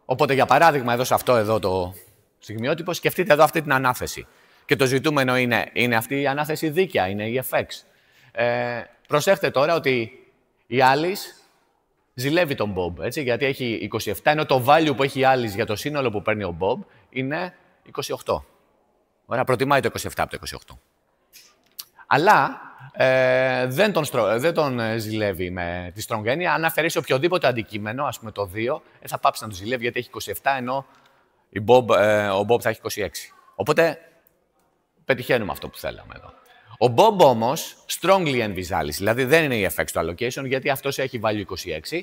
[SPEAKER 1] Οπότε για παράδειγμα, εδώ σε αυτό εδώ το στιγμιότυπο, σκεφτείτε εδώ αυτή την ανάθεση. Και το ζητούμενο είναι αυτή η ανάθεση δίκαια, είναι η FX. Προσέχτε τώρα ότι η Alice ζηλεύει τον Bob, έτσι, γιατί έχει 27, ενώ το value που έχει η Alice για το σύνολο που παίρνει ο Bob είναι 28. Ωραία, προτιμάει το 27 από το 28. Αλλά δεν τον ζηλεύει με τη strong έννοια. Αν αφαιρέσει οποιοδήποτε αντικείμενο, ας πούμε το 2, θα πάψει να τον ζηλεύει γιατί έχει 27, ενώ ο Bob θα έχει 26. Οπότε πετυχαίνουμε αυτό που θέλαμε εδώ. Ο Bob όμως strongly envies Alice, δηλαδή δεν είναι η FX του allocation, γιατί αυτός έχει value 26.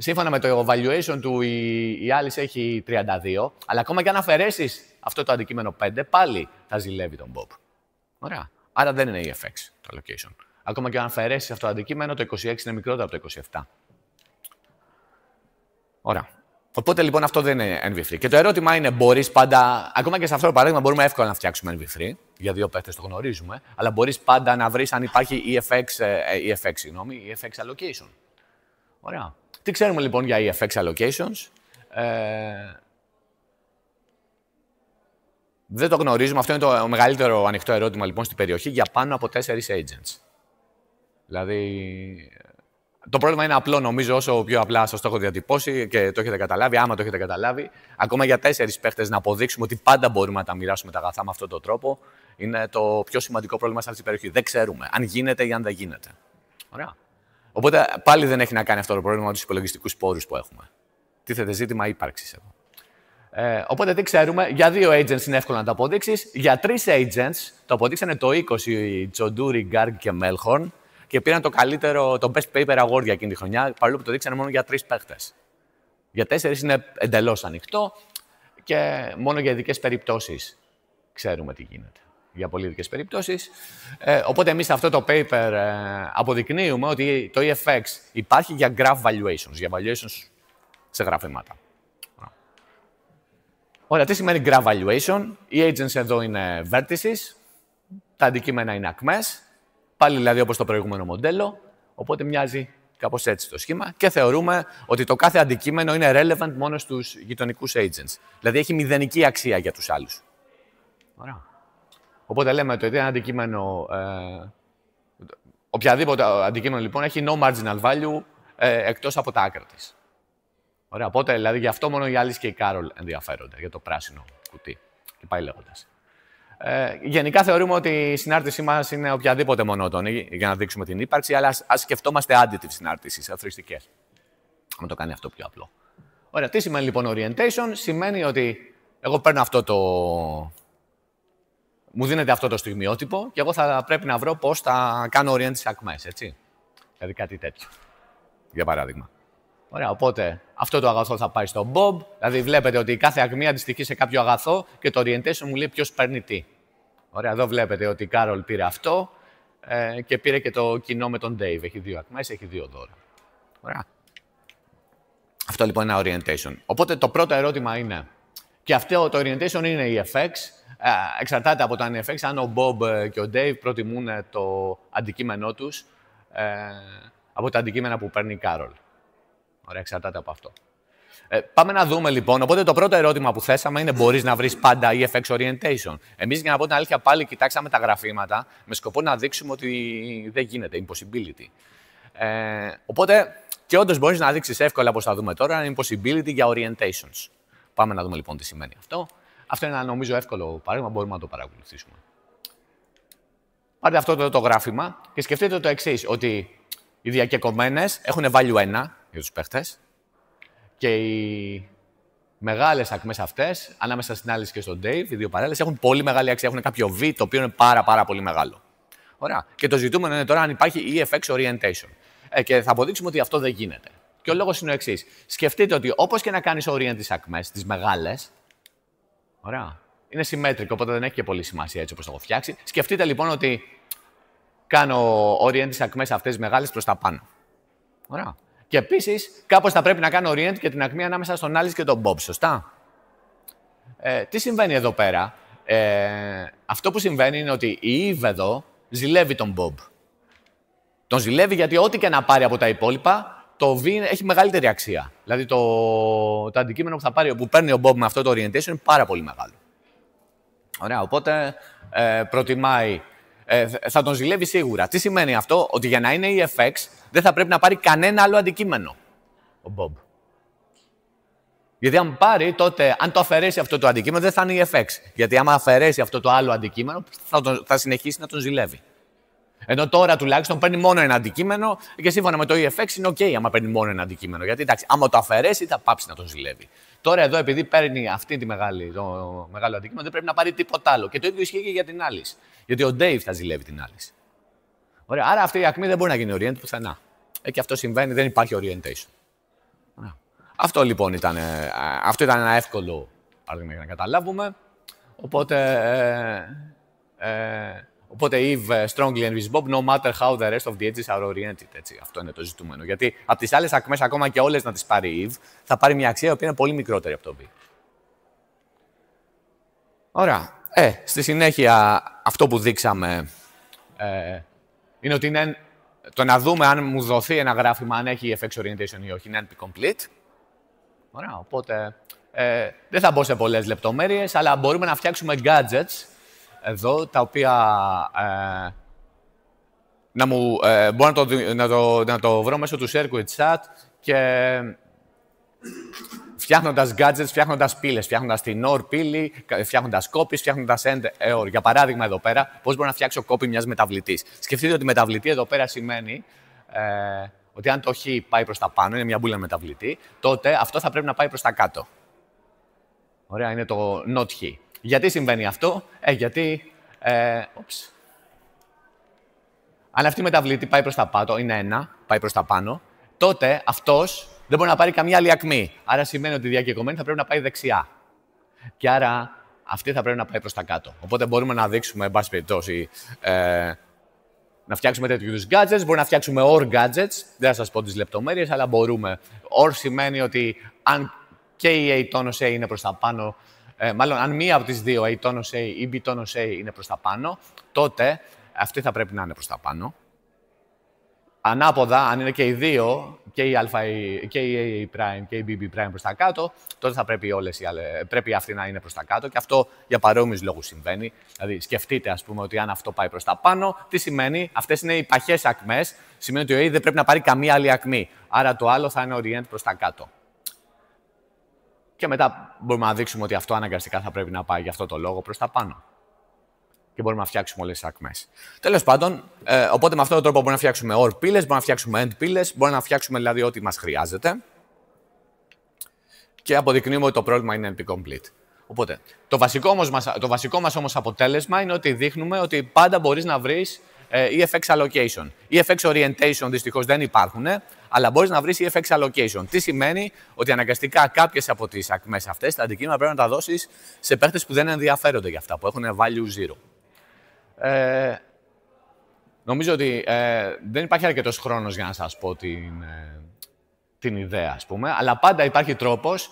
[SPEAKER 1] σύμφωνα με το valuation του, η Alice έχει 32, αλλά ακόμα και αν αφαιρέσεις αυτό το αντικείμενο 5, πάλι θα ζηλεύει τον Bob. Ωραία. Άρα δεν είναι EFX το allocation. Ακόμα και αν αφαιρέσεις αυτό το αντικείμενο, το 26 είναι μικρότερο από το 27. Ωραία. Οπότε λοιπόν αυτό δεν είναι NV3. Και το ερώτημα είναι, μπορείς πάντα, ακόμα και σε αυτό το παράδειγμα, μπορούμε εύκολα να φτιάξουμε NV3, για δύο παίχτες το γνωρίζουμε, αλλά μπορείς πάντα να βρεις αν υπάρχει EFX allocation. Ωραία. Τι ξέρουμε λοιπόν για EFX allocations? Δεν το γνωρίζουμε. Αυτό είναι το μεγαλύτερο ανοιχτό ερώτημα λοιπόν στην περιοχή για πάνω από 4 agents. Δηλαδή, το πρόβλημα είναι απλό, νομίζω, όσο πιο απλά σας το έχω διατυπώσει και το έχετε καταλάβει. Άμα το έχετε καταλάβει, ακόμα για 4 παίχτες να αποδείξουμε ότι πάντα μπορούμε να τα μοιράσουμε τα αγαθά με αυτόν τον τρόπο, είναι το πιο σημαντικό πρόβλημα σε αυτή την περιοχή. Δεν ξέρουμε αν γίνεται ή αν δεν γίνεται. Ωραία. Οπότε πάλι δεν έχει να κάνει αυτό το πρόβλημα με τους υπολογιστικούς πόρους που έχουμε. Τίθεται ζήτημα ύπαρξης εδώ. Οπότε τι ξέρουμε, για 2 agents είναι εύκολο να το αποδείξεις. Για 3 agents το αποδείξανε το 20 Τσοντούρι, Γκάργκ και Μέλχορν και πήραν το καλύτερο, το Best Paper Award για εκείνη τη χρονιά, παρόλο που το δείξανε μόνο για 3 παίχτες. Για 4 είναι εντελώς ανοιχτό και μόνο για ειδικές περιπτώσεις ξέρουμε τι γίνεται. Για πολύ ειδικές περιπτώσεις. Οπότε εμείς σε αυτό το paper αποδεικνύουμε ότι το EFX υπάρχει για graph valuations, για valuations σε γραφήματα. Ωραία, τι σημαίνει graph valuation? Οι agents εδώ είναι vertices, τα αντικείμενα είναι ακμές, πάλι δηλαδή όπως το προηγούμενο μοντέλο, οπότε μοιάζει κάπως έτσι το σχήμα και θεωρούμε ότι το κάθε αντικείμενο είναι relevant μόνο στους γειτονικούς agents. Δηλαδή έχει μηδενική αξία για τους άλλους. Ωραία. Οπότε λέμε ότι ένα αντικείμενο, οποιαδήποτε αντικείμενο λοιπόν έχει no marginal value εκτός από τα άκρα της. Ωραία, οπότε δηλαδή γι' αυτό μόνο η Alice και η Carol ενδιαφέρονται για το πράσινο κουτί. Και πάει λέγοντας. Γενικά θεωρούμε ότι η συνάρτησή μας είναι οποιαδήποτε μονότονη για να δείξουμε την ύπαρξη, αλλά ας σκεφτόμαστε additive συνάρτησης, αθροιστικές. Να το κάνει αυτό πιο απλό. Ωραία, τι σημαίνει λοιπόν orientation? Σημαίνει ότι εγώ παίρνω αυτό το... Μου δίνεται αυτό το στιγμιότυπο και εγώ θα πρέπει να βρω πώς θα κάνω orient στις ακμές, έτσι. Δηλαδή κάτι τέτοιο, για παράδειγμα. Ωραία, οπότε αυτό το αγαθό θα πάει στον Bob. Δηλαδή βλέπετε ότι κάθε ακμή αντιστοιχεί σε κάποιο αγαθό και το orientation μου λέει ποιος παίρνει τι. Ωραία, εδώ βλέπετε ότι η Carol πήρε αυτό και πήρε και το κοινό με τον Dave. Έχει 2 ακμές, έχει 2 δώρα. Ωραία. Αυτό λοιπόν είναι orientation. Οπότε το πρώτο ερώτημα είναι, και αυτό το orientation είναι EFX. Εξαρτάται από το EFX, αν ο Bob και ο Dave προτιμούν το αντικείμενό τους από τα αντικείμενα που παίρνει η Carol. Ωραία, εξαρτάται από αυτό. Πάμε να δούμε λοιπόν. Οπότε το πρώτο ερώτημα που θέσαμε είναι: μπορείς να βρεις πάντα EFX orientation? Εμείς, για να πω την αλήθεια, πάλι κοιτάξαμε τα γραφήματα με σκοπό να δείξουμε ότι δεν γίνεται, impossibility. Οπότε και όντως μπορείς να δείξεις εύκολα, όπως θα δούμε τώρα, impossibility για orientations. Πάμε να δούμε λοιπόν τι σημαίνει αυτό. Αυτό είναι ένα νομίζω εύκολο παράδειγμα, μπορούμε να το παρακολουθήσουμε. Πάρτε αυτό το γράφημα και σκεφτείτε το εξής, ότι οι διακεκομένες έχουν value 1 για τους παίχτες και οι μεγάλες ακμές αυτές, ανάμεσα στην Alice και στον Dave, οι δύο παρέλες, έχουν πολύ μεγάλη αξία. Έχουν κάποιο V, το οποίο είναι πάρα πολύ μεγάλο. Ωραία. Και το ζητούμενο είναι τώρα αν υπάρχει EFX orientation. Και θα αποδείξουμε ότι αυτό δεν γίνεται. Και ο λόγος είναι ο εξής. Σκεφτείτε ότι όπως και να κάνεις orient τις ακμές, τις μεγάλες, ωραία, είναι συμμέτρικο, οπότε δεν έχει και πολύ σημασία έτσι όπως το έχω φτιάξει. Σκεφτείτε λοιπόν ότι κάνω orient τις ακμές αυτές μεγάλες προς τα πάνω. Ωραία. Και επίσης, κάπως θα πρέπει να κάνω orient και την ακμή ανάμεσα στον Alice και τον Bob, σωστά? Τι συμβαίνει εδώ πέρα? Αυτό που συμβαίνει είναι ότι η Eve εδώ ζηλεύει τον Bob. Τον ζηλεύει γιατί ό,τι και να πάρει από τα υπόλοιπα, το V έχει μεγαλύτερη αξία. Δηλαδή το αντικείμενο που παίρνει ο Bob με αυτό το orientation είναι πάρα πολύ μεγάλο. Ωραία, οπότε προτιμάει... θα τον ζηλεύει σίγουρα. Τι σημαίνει αυτό? Ότι για να είναι EFX δεν θα πρέπει να πάρει κανένα άλλο αντικείμενο ο Bob. Γιατί αν πάρει, τότε αν το αφαιρέσει αυτό το αντικείμενο δεν θα είναι EFX. Γιατί άμα αφαιρέσει αυτό το άλλο αντικείμενο θα συνεχίσει να τον ζηλεύει. Ενώ τώρα τουλάχιστον παίρνει μόνο ένα αντικείμενο και σύμφωνα με το EFX είναι OK άμα παίρνει μόνο ένα αντικείμενο. Γιατί εντάξει, άμα το αφαιρέσει θα πάψει να τον ζηλεύει. Τώρα εδώ, επειδή παίρνει αυτή το μεγάλο αντικείμενο, δεν πρέπει να πάρει τίποτα άλλο. Και το ίδιο ισχύει και για την Alice. Γιατί ο Dave θα ζηλεύει την Alice. Ωραία, άρα αυτή η ακμή δεν μπορεί να γίνει orient πουθενά. Και αυτό συμβαίνει, δεν υπάρχει orientation. Αυτό λοιπόν ήταν, αυτό ήταν ένα εύκολο παράδειγμα για να καταλάβουμε. Οπότε Eve strongly envies Bob, no matter how the rest of the edges are oriented. Έτσι, αυτό είναι το ζητούμενο. Γιατί από τις άλλες ακμές, ακόμα και όλες να τις πάρει η Eve, θα πάρει μια αξία η οποία είναι πολύ μικρότερη από το B. Ωραία. Στη συνέχεια, αυτό που δείξαμε είναι ότι είναι το να δούμε αν μου δοθεί ένα γράφημα, αν έχει FX orientation ή όχι, είναι NP-complete. Ωραία, οπότε δεν θα μπω σε πολλές λεπτομέρειες, αλλά μπορούμε να φτιάξουμε gadgets εδώ, τα οποία μπορώ να το βρω μέσω του circuit chat και φτιάχνοντας gadgets, φτιάχνοντας πύλες, φτιάχνοντας την OR πύλη, φτιάχνοντας copies, φτιάχνοντας end OR. Για παράδειγμα, εδώ πέρα, πώς μπορώ να φτιάξω copy μιας μεταβλητής. Σκεφτείτε ότι μεταβλητή εδώ πέρα σημαίνει ότι αν το χ πάει προς τα πάνω, είναι μια μπούλα μεταβλητή, τότε αυτό θα πρέπει να πάει προς τα κάτω. Ωραία, είναι το not χ. Γιατί συμβαίνει αυτό? Γιατί αν αυτή η μεταβλητή πάει προς τα πάνω, είναι 1, πάει προς τα πάνω, τότε αυτός δεν μπορεί να πάρει καμία άλλη ακμή. Άρα σημαίνει ότι η διακεκομένη θα πρέπει να πάει δεξιά. Και άρα αυτή θα πρέπει να πάει προς τα κάτω. Οπότε μπορούμε να δείξουμε, εν πάση περιπτώσει, να φτιάξουμε τέτοιου είδους gadgets. Μπορούμε να φτιάξουμε OR gadgets. Δεν θα σας πω τις λεπτομέρειες, αλλά μπορούμε. OR σημαίνει ότι αν και η A τόνος A είναι προς τα πάνω, μάλλον αν μία από τις δύο, A τόνος A ή B τόνος A είναι προς τα πάνω, τότε αυτή θα πρέπει να είναι προς τα πάνω. Ανάποδα, αν είναι και οι δύο, και η A' και η BB' προς τα κάτω, τότε θα πρέπει αυτή να είναι προς τα κάτω. Και αυτό για παρόμοιους λόγους συμβαίνει. Δηλαδή, σκεφτείτε, ας πούμε, ότι αν αυτό πάει προς τα πάνω, τι σημαίνει? Αυτές είναι οι παχές ακμές. Σημαίνει ότι ο A δεν πρέπει να πάρει καμία άλλη ακμή. Άρα το άλλο θα είναι orient προς τα κάτω. Και μετά μπορούμε να δείξουμε ότι αυτό αναγκαστικά θα πρέπει να πάει για αυτό το λόγο προς τα πάνω. Και μπορούμε να φτιάξουμε όλες τις ακμές. Τέλος πάντων, οπότε με αυτόν τον τρόπο μπορούμε να φτιάξουμε OR πύλες, μπορούμε να φτιάξουμε AND πύλες, μπορούμε να φτιάξουμε δηλαδή ό,τι μας χρειάζεται. Και αποδεικνύουμε ότι το πρόβλημα είναι NP-complete. Οπότε, το βασικό μας όμως αποτέλεσμα είναι ότι δείχνουμε ότι πάντα μπορείς να βρεις EFX allocation. EFX orientation δυστυχώς δεν υπάρχουν, αλλά μπορείς να βρεις EFX allocation. Τι σημαίνει? Ότι αναγκαστικά κάποιες από τις ακμές αυτές, τα αντικείμενα πρέπει να τα δώσεις σε παίχτες που δεν ενδιαφέρονται για αυτά, που έχουν value 0. Νομίζω ότι δεν υπάρχει αρκετός χρόνος για να σας πω την ιδέα, ας πούμε, αλλά πάντα υπάρχει τρόπος.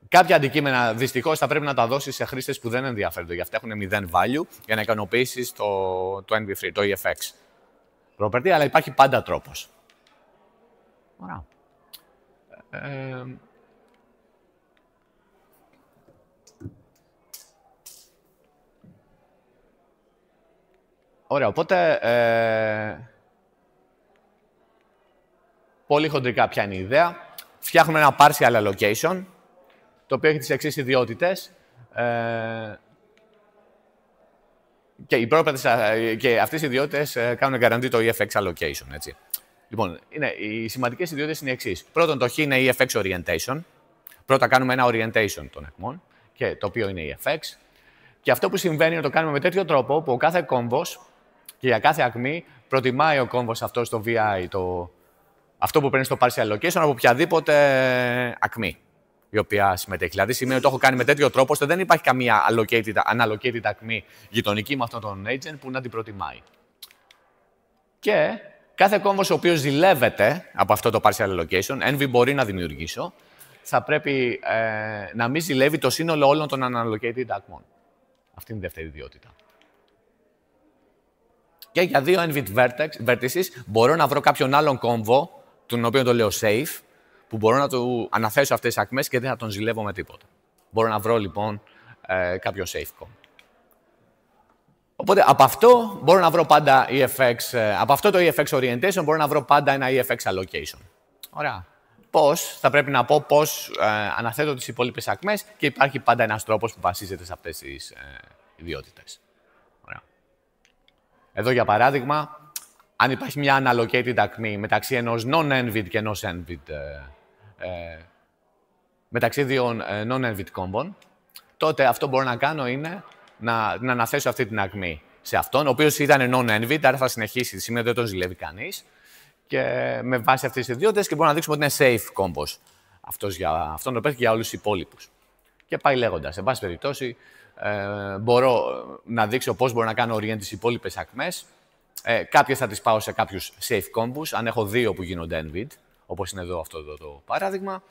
[SPEAKER 1] Κάποια αντικείμενα δυστυχώς θα πρέπει να τα δώσεις σε χρήστες που δεν ενδιαφέρονται. Γι' αυτά έχουν 0 value για να ικανοποιήσεις το NV-free, το EFX property, αλλά υπάρχει πάντα τρόπος. Ωραία. Ωραία, οπότε πολύ χοντρικά ποια είναι η ιδέα. Φτιάχνουμε ένα partial allocation, το οποίο έχει τις εξής ιδιότητες. Και αυτές οι ιδιότητες κάνουν guarantee το EFX allocation. Έτσι. Λοιπόν, οι σημαντικές ιδιότητες είναι οι εξής. Πρώτον, το χ είναι EFX orientation. Πρώτα κάνουμε ένα orientation των ακμών, το οποίο είναι EFX. Και αυτό που συμβαίνει είναι να το κάνουμε με τέτοιο τρόπο που ο κάθε κόμβος και για κάθε ακμή προτιμάει ο κόμβος αυτό στο VI, αυτό που παίρνει στο partial allocation, από οποιαδήποτε ακμή η οποία συμμετέχει. Δηλαδή, σημαίνει ότι το έχω κάνει με τέτοιο τρόπο ώστε δεν υπάρχει καμία unallocated ακμή γειτονική με αυτόν τον agent που να την προτιμάει. Και κάθε κόμβος ο οποίος ζηλεύεται από αυτό το partial allocation, envy μπορεί να δημιουργήσω, θα πρέπει να μην ζηλεύει το σύνολο όλων των unallocated ακμών. Αυτή είναι η δεύτερη ιδιότητα. Και για δύο envy vertices μπορώ να βρω κάποιον άλλον κόμβο, τον οποίο το λέω safe, που μπορώ να του αναθέσω αυτές τις ακμές και δεν θα τον ζηλεύω με τίποτα. Μπορώ να βρω λοιπόν κάποιο safe κόμβο. Οπότε από αυτό μπορώ να βρω πάντα EFX, από αυτό το EFX orientation μπορώ να βρω πάντα ένα EFX allocation. Ωραία. Πώς, θα πρέπει να πω πώς αναθέτω τις υπόλοιπες ακμές και υπάρχει πάντα ένας τρόπος που βασίζεται σε αυτές τις ιδιότητες. Ωραία. Εδώ για παράδειγμα, αν υπάρχει μια unallocated ακμή μεταξύ ενός non-envid και ενός envid, μεταξύ δύο non-envid κόμβων, τότε αυτό που μπορώ να κάνω είναι να αναθέσω αυτή την ακμή σε αυτόν, ο οποίος ήταν non-envid, άρα θα συνεχίσει, σημαίνει ότι δεν τον ζηλεύει κανείς, και με βάση αυτές τις ιδιότητες και μπορούμε να δείξουμε ότι είναι safe combos. Αυτόν το πέφτει για όλους τους υπόλοιπους. Και πάει λέγοντας. Σε βάση περιπτώσει, μπορώ να δείξω πώς μπορώ να κάνω orient τις υπόλοιπες ακμές. Κάποιες θα τις πάω σε κάποιους safe combos, αν έχω δύο που γίνονται NVID, όπως είναι εδώ αυτό εδώ το παράδειγμα.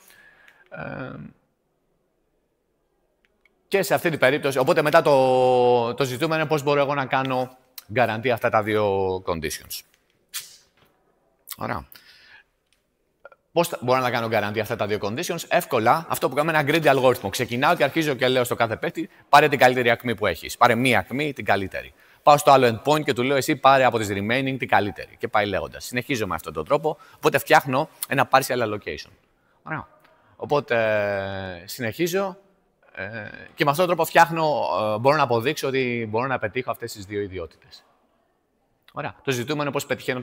[SPEAKER 1] Και σε αυτή την περίπτωση, οπότε μετά το ζητούμενο είναι πώς μπορώ εγώ να κάνω guarantee αυτά τα δύο conditions. Ωραία. Πώς μπορώ να κάνω guarantee αυτά τα δύο conditions? Εύκολα, αυτό που κάνουμε είναι ένα greedy αλγόριθμο. Ξεκινάω και αρχίζω και λέω στο κάθε παίκτη, πάρε την καλύτερη ακμή που έχεις. Πάρε μία ακμή, την καλύτερη. Πάω στο άλλο endpoint και του λέω, εσύ πάρε από τις remaining την καλύτερη. Και πάει λέγοντας. Συνεχίζω με αυτόν τον τρόπο, οπότε φτιάχνω ένα partial allocation. Ωραία. Οπότε συνεχίζω και με αυτόν τον τρόπο μπορώ να αποδείξω ότι μπορώ να πετύχω αυτές τις δύο ιδιότητες. Ωραία. Το ζητούμενο είναι πώς πετυχαίνω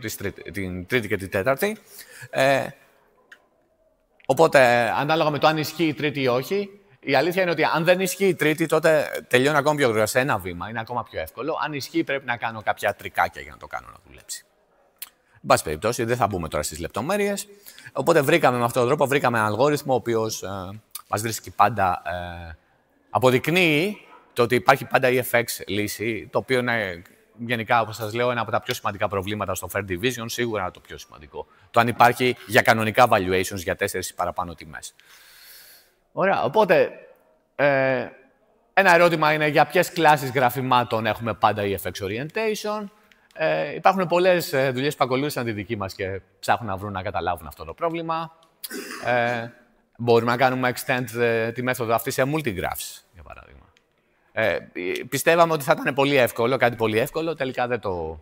[SPEAKER 1] την τρίτη και την τέταρτη. Οπότε, ανάλογα με το αν ισχύει η τρίτη ή όχι, η αλήθεια είναι ότι αν δεν ισχύει η τρίτη, τότε τελειώνει ακόμα πιο γρήγορα σε ένα βήμα. Είναι ακόμα πιο εύκολο. Αν ισχύει, πρέπει να κάνω κάποια τρικάκια για να το κάνω να δουλέψει. Εν πάση περιπτώσει, δεν θα μπούμε τώρα στις λεπτομέρειες. Οπότε, βρήκαμε με αυτόν τον τρόπο έναν αλγόριθμο, ο οποίος μας βρίσκει πάντα. Αποδεικνύει το ότι υπάρχει πάντα η FX λύση, το οποίο είναι γενικά, όπως σας λέω, ένα από τα πιο σημαντικά προβλήματα στο Fair Division, σίγουρα το πιο σημαντικό. Το αν υπάρχει για κανονικά valuations για 4 παραπάνω τιμές. Ωραία, οπότε ένα ερώτημα είναι για ποιες κλάσεις γραφημάτων έχουμε πάντα EFX Orientation. Υπάρχουν πολλές δουλειές που ακολούθησαν τη δική μας και ψάχνουν να βρουν να καταλάβουν αυτό το πρόβλημα. Μπορούμε να κάνουμε extend τη μέθοδο αυτή σε multigraphs, για παράδειγμα. Πιστεύαμε ότι θα ήταν πολύ εύκολο, κάτι πολύ εύκολο, τελικά δεν το...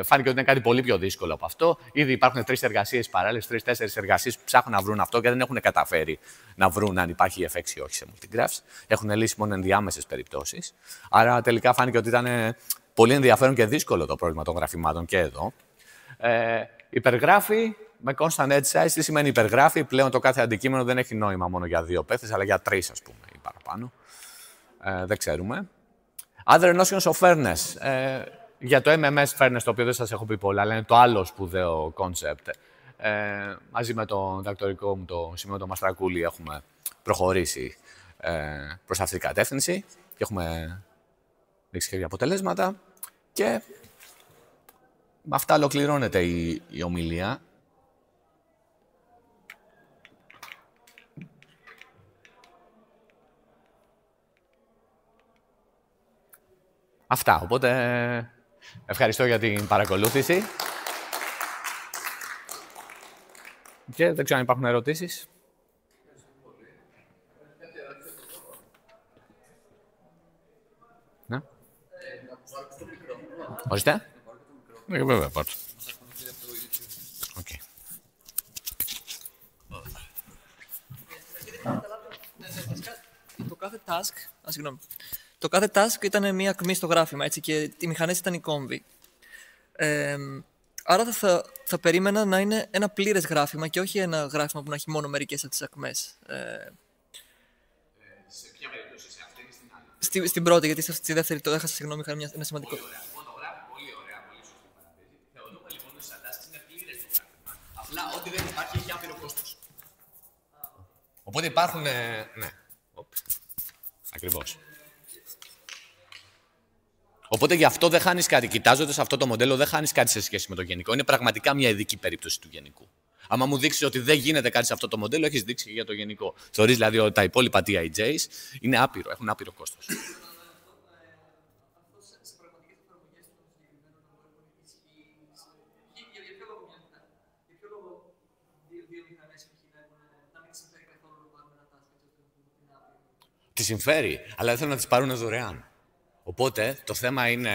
[SPEAKER 1] φάνηκε ότι είναι κάτι πολύ πιο δύσκολο από αυτό. Ήδη υπάρχουν 3 εργασίες παράλληλες, 3-4 εργασίες που ψάχνουν να βρουν αυτό και δεν έχουν καταφέρει να βρουν αν υπάρχει FX ή όχι σε multigraphs. Έχουν λύσει μόνο ενδιάμεσες περιπτώσεις. Άρα τελικά φάνηκε ότι ήταν πολύ ενδιαφέρον και δύσκολο το πρόβλημα των γραφημάτων και εδώ. Υπεργράφη με constant edge size. Τι σημαίνει υπεργράφη? Πλέον το κάθε αντικείμενο δεν έχει νόημα μόνο για 2 παίχτες, αλλά για 3, ας πούμε, ή παραπάνω. Δεν ξέρουμε. Other notions of fairness. Για το MMS fairness, το οποίο δεν σας έχω πει πολλά, αλλά είναι το άλλο σπουδαίο concept. Μαζί με τον διδακτορικό μου, το Σημείο του Μαστρακούλη, έχουμε προχωρήσει προς αυτή την κατεύθυνση και έχουμε δείξει κάποια αποτελέσματα. Και με αυτά ολοκληρώνεται η ομιλία. Αυτά. Οπότε, ευχαριστώ για την παρακολούθηση. Και δεν ξέρω αν υπάρχουν ερωτήσεις. Ναι. Ορίστε. Ναι, βέβαια, πάρτε. Okay.
[SPEAKER 2] Το κάθε task ήταν μία ακμή στο γράφημα, έτσι, και οι μηχανές ήταν οι κόμβοι. Άρα θα περίμενα να είναι ένα πλήρες γράφημα και όχι ένα γράφημα που να έχει μόνο μερικές από τις ακμές.
[SPEAKER 1] Σε ποια περίπτωση, σε αυτή ή στην άλλη?
[SPEAKER 2] Στην πρώτη, γιατί στη δεύτερη το έχασα, συγγνώμη, είχα ένα σημαντικό.
[SPEAKER 1] Πολύ ωραία. Λοιπόν, το γράφει πολύ ωραία, πολύ σωστή παρατήρηση. Θεωρούμε λοιπόν ότι σαν task είναι πλήρες το γράφημα. Απλά ό,τι δεν υπάρχει έχει άπειρο κόστος. Οπότε υπάρχουν. Ναι. Ακριβώς. Οπότε γι' αυτό δεν χάνεις κάτι. Κοιτάζοντας αυτό το μοντέλο, δεν χάνεις κάτι σε σχέση με το γενικό. Είναι πραγματικά μια ειδική περίπτωση του γενικού. Άμα μου δείξεις ότι δεν γίνεται κάτι σε αυτό το μοντέλο, έχεις δείξει για το γενικό. Θεωρείς δηλαδή ότι τα υπόλοιπα TIJs είναι άπειρο, έχουν άπειρο κόστος. Τη συμφέρει, αλλά δεν θέλουν να τις πάρουν δωρεάν. Οπότε το θέμα είναι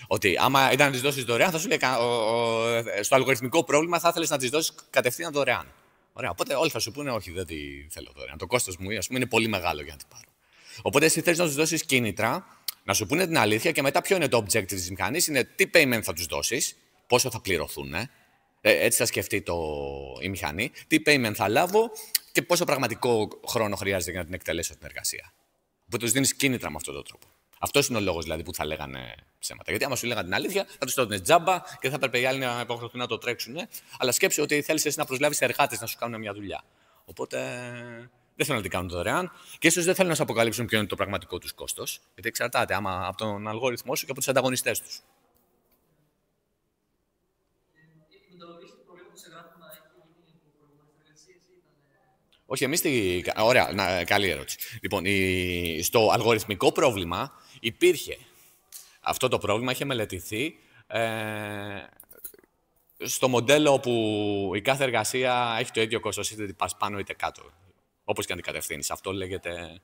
[SPEAKER 1] ότι άμα ήταν να τις δώσεις δωρεάν, θα σου λέει στο αλγοριθμικό πρόβλημα θα ήθελες να τις δώσεις κατευθείαν δωρεάν. Ωραία, οπότε όλοι θα σου πούνε όχι, δεν τη θέλω δωρεάν. Το κόστος μου, ας πούμε, είναι πολύ μεγάλο για να την πάρω. Οπότε εσύ θέλεις να τους δώσεις κίνητρα, να σου πούνε την αλήθεια και μετά ποιο είναι το objective της μηχανής, είναι τι payment θα τους δώσεις, πόσο θα πληρωθούν. Έτσι θα σκεφτεί η μηχανή, τι payment θα λάβω και πόσο πραγματικό χρόνο χρειάζεται για να την εκτελέσω την εργασία. Οπότε τους δίνεις κίνητρα με αυτόν τον τρόπο. Αυτό είναι ο λόγο δηλαδή που θα λέγανε ψέματα. Γιατί άμα σου λέγανε την αλήθεια, θα του έδωνε τζάμπα και θα έπρεπε οι άλλοι να υποχρεωθούν να το τρέξουν. Αλλά σκέψου ότι θέλει εσύ να προσλάβει εργάτες να σου κάνουν μια δουλειά. Οπότε δεν θέλουν να την κάνουν δωρεάν και ίσως δεν θέλουν να σου αποκαλύψουν ποιο είναι το πραγματικό του κόστος. Γιατί εξαρτάται από τον αλγόριθμό σου και από τους ανταγωνιστές τους. Όχι, εμείς Ωραία, καλή ερώτηση. Λοιπόν, στο αλγοριθμικό πρόβλημα υπήρχε. Αυτό το πρόβλημα είχε μελετηθεί στο μοντέλο που η κάθε εργασία έχει το ίδιο κόστος, είτε πας πάνω είτε κάτω. Όπως και αν την κατευθύνεις. Αυτό λέγεται.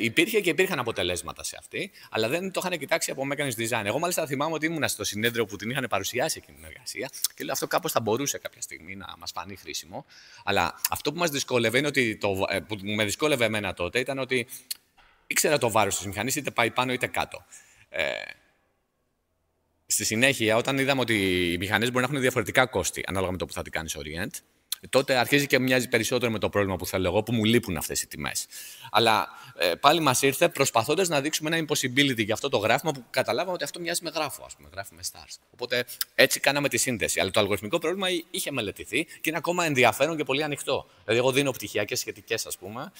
[SPEAKER 1] Υπήρχε και υπήρχαν αποτελέσματα σε αυτή, αλλά δεν το είχαν κοιτάξει από mechanism design. Εγώ μάλιστα θυμάμαι ότι ήμουν στο συνέδριο που την είχαν παρουσιάσει εκείνη την εργασία και λέω αυτό κάπως θα μπορούσε κάποια στιγμή να μας φανεί χρήσιμο. Αλλά αυτό που μας δυσκόλευε είναι ότι. Που με δυσκόλευε εμένα τότε ήταν ότι ήξερα το βάρος της μηχανής είτε πάει πάνω είτε κάτω. Στη συνέχεια, όταν είδαμε ότι οι μηχανές μπορεί να έχουν διαφορετικά κόστη ανάλογα με το που θα την κάνεις orient, τότε αρχίζει και μοιάζει περισσότερο με το πρόβλημα που θέλω εγώ, που μου λείπουν αυτές οι τιμές. Αλλά πάλι μας ήρθε προσπαθώντας να δείξουμε ένα impossibility για αυτό το γράφημα που καταλάβαμε ότι αυτό μοιάζει με γράφο, ας πούμε, γράφει με stars. Οπότε έτσι κάναμε τη σύνδεση. Αλλά το αλγοριθμικό πρόβλημα είχε μελετηθεί και είναι ακόμα ενδιαφέρον και πολύ ανοιχτό. Δηλαδή, εγώ δίνω πτυχιακές σχετικές, ας πούμε,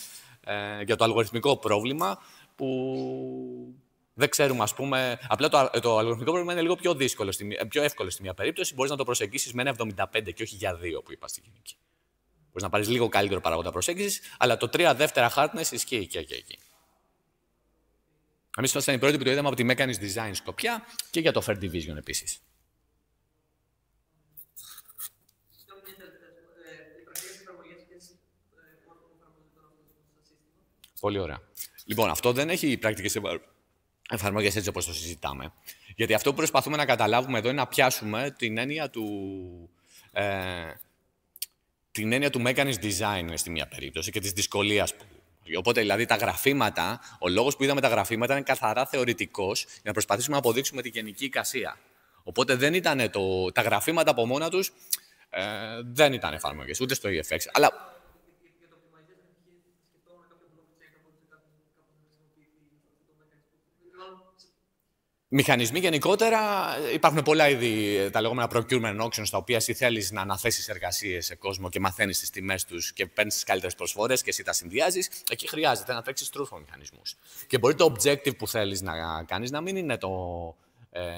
[SPEAKER 1] για το αλγοριθμικό πρόβλημα που. Δεν ξέρουμε, ας πούμε. Απλά το αλγοριθμικό πρόβλημα είναι λίγο πιο εύκολο στη μία περίπτωση. Μπορείς να το προσεγγίσεις με ένα 75 και όχι για 2 που είπα στη γενική. Μπορείς να πάρεις λίγο καλύτερο παράγοντα προσέγγισης, αλλά το 3 δεύτερα hardness ισχύει και εκεί. Εμείς ήμασταν οι πρώτοι που το είδαμε από τη mechanism design σκοπιά και για το fair division επίσης. Πολύ ωραία. Λοιπόν, αυτό δεν έχει πρακτικές εφαρμογές έτσι όπως το συζητάμε. Γιατί αυτό που προσπαθούμε να καταλάβουμε εδώ είναι να πιάσουμε την έννοια του mechanism design στη μία περίπτωση και της δυσκολίας που. Οπότε, δηλαδή, τα γραφήματα, ο λόγος που είδαμε τα γραφήματα είναι καθαρά θεωρητικός για να προσπαθήσουμε να αποδείξουμε τη γενική εικασία. Οπότε δεν ήταν τα γραφήματα από μόνα τους δεν ήταν εφαρμογές, ούτε στο EFX. Αλλά. Μηχανισμοί γενικότερα υπάρχουν πολλά είδη, τα λεγόμενα procurement auctions, τα οποία εσύ θέλεις να αναθέσεις εργασίες σε κόσμο και μαθαίνεις τις τιμές τους και παίρνεις τις καλύτερες προσφορές και εσύ τα συνδυάζεις. Εκεί χρειάζεται να τρέξεις truthful μηχανισμούς. Και μπορεί το objective που θέλεις να κάνεις να μην είναι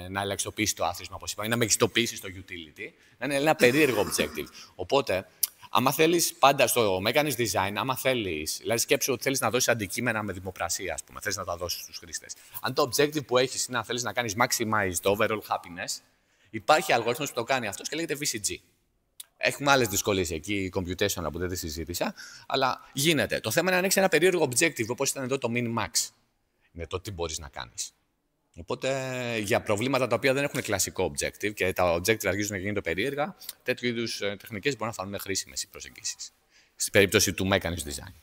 [SPEAKER 1] να ελαχιστοποιήσεις το άθροισμα, όπως είπα, ή να μεγιστοποιήσεις το utility, να είναι ένα περίεργο objective. Οπότε, άμα θέλεις πάντα στο mechanism design, άμα θέλεις, δηλαδή σκέψου ότι θέλεις να δώσεις αντικείμενα με δημοπρασία, ας πούμε, θέλεις να τα δώσεις στους χρήστες. Αν το objective που έχεις είναι να θέλεις να κάνεις maximize το overall happiness, υπάρχει αλγόριθμος που το κάνει αυτό και λέγεται VCG. Έχουμε άλλες δυσκολίες εκεί, computation που δεν τη συζήτησα, αλλά γίνεται. Το θέμα είναι να έχεις ένα περίεργο objective, όπως ήταν εδώ το min-max. Είναι το τι μπορείς να κάνεις. Οπότε για προβλήματα τα οποία δεν έχουν κλασικό objective και τα objective αρχίζουν να γίνονται περίεργα, τέτοιου είδους τεχνικές μπορούν να φανούν χρήσιμες οι προσεγγίσεις. Στην περίπτωση του mechanism design.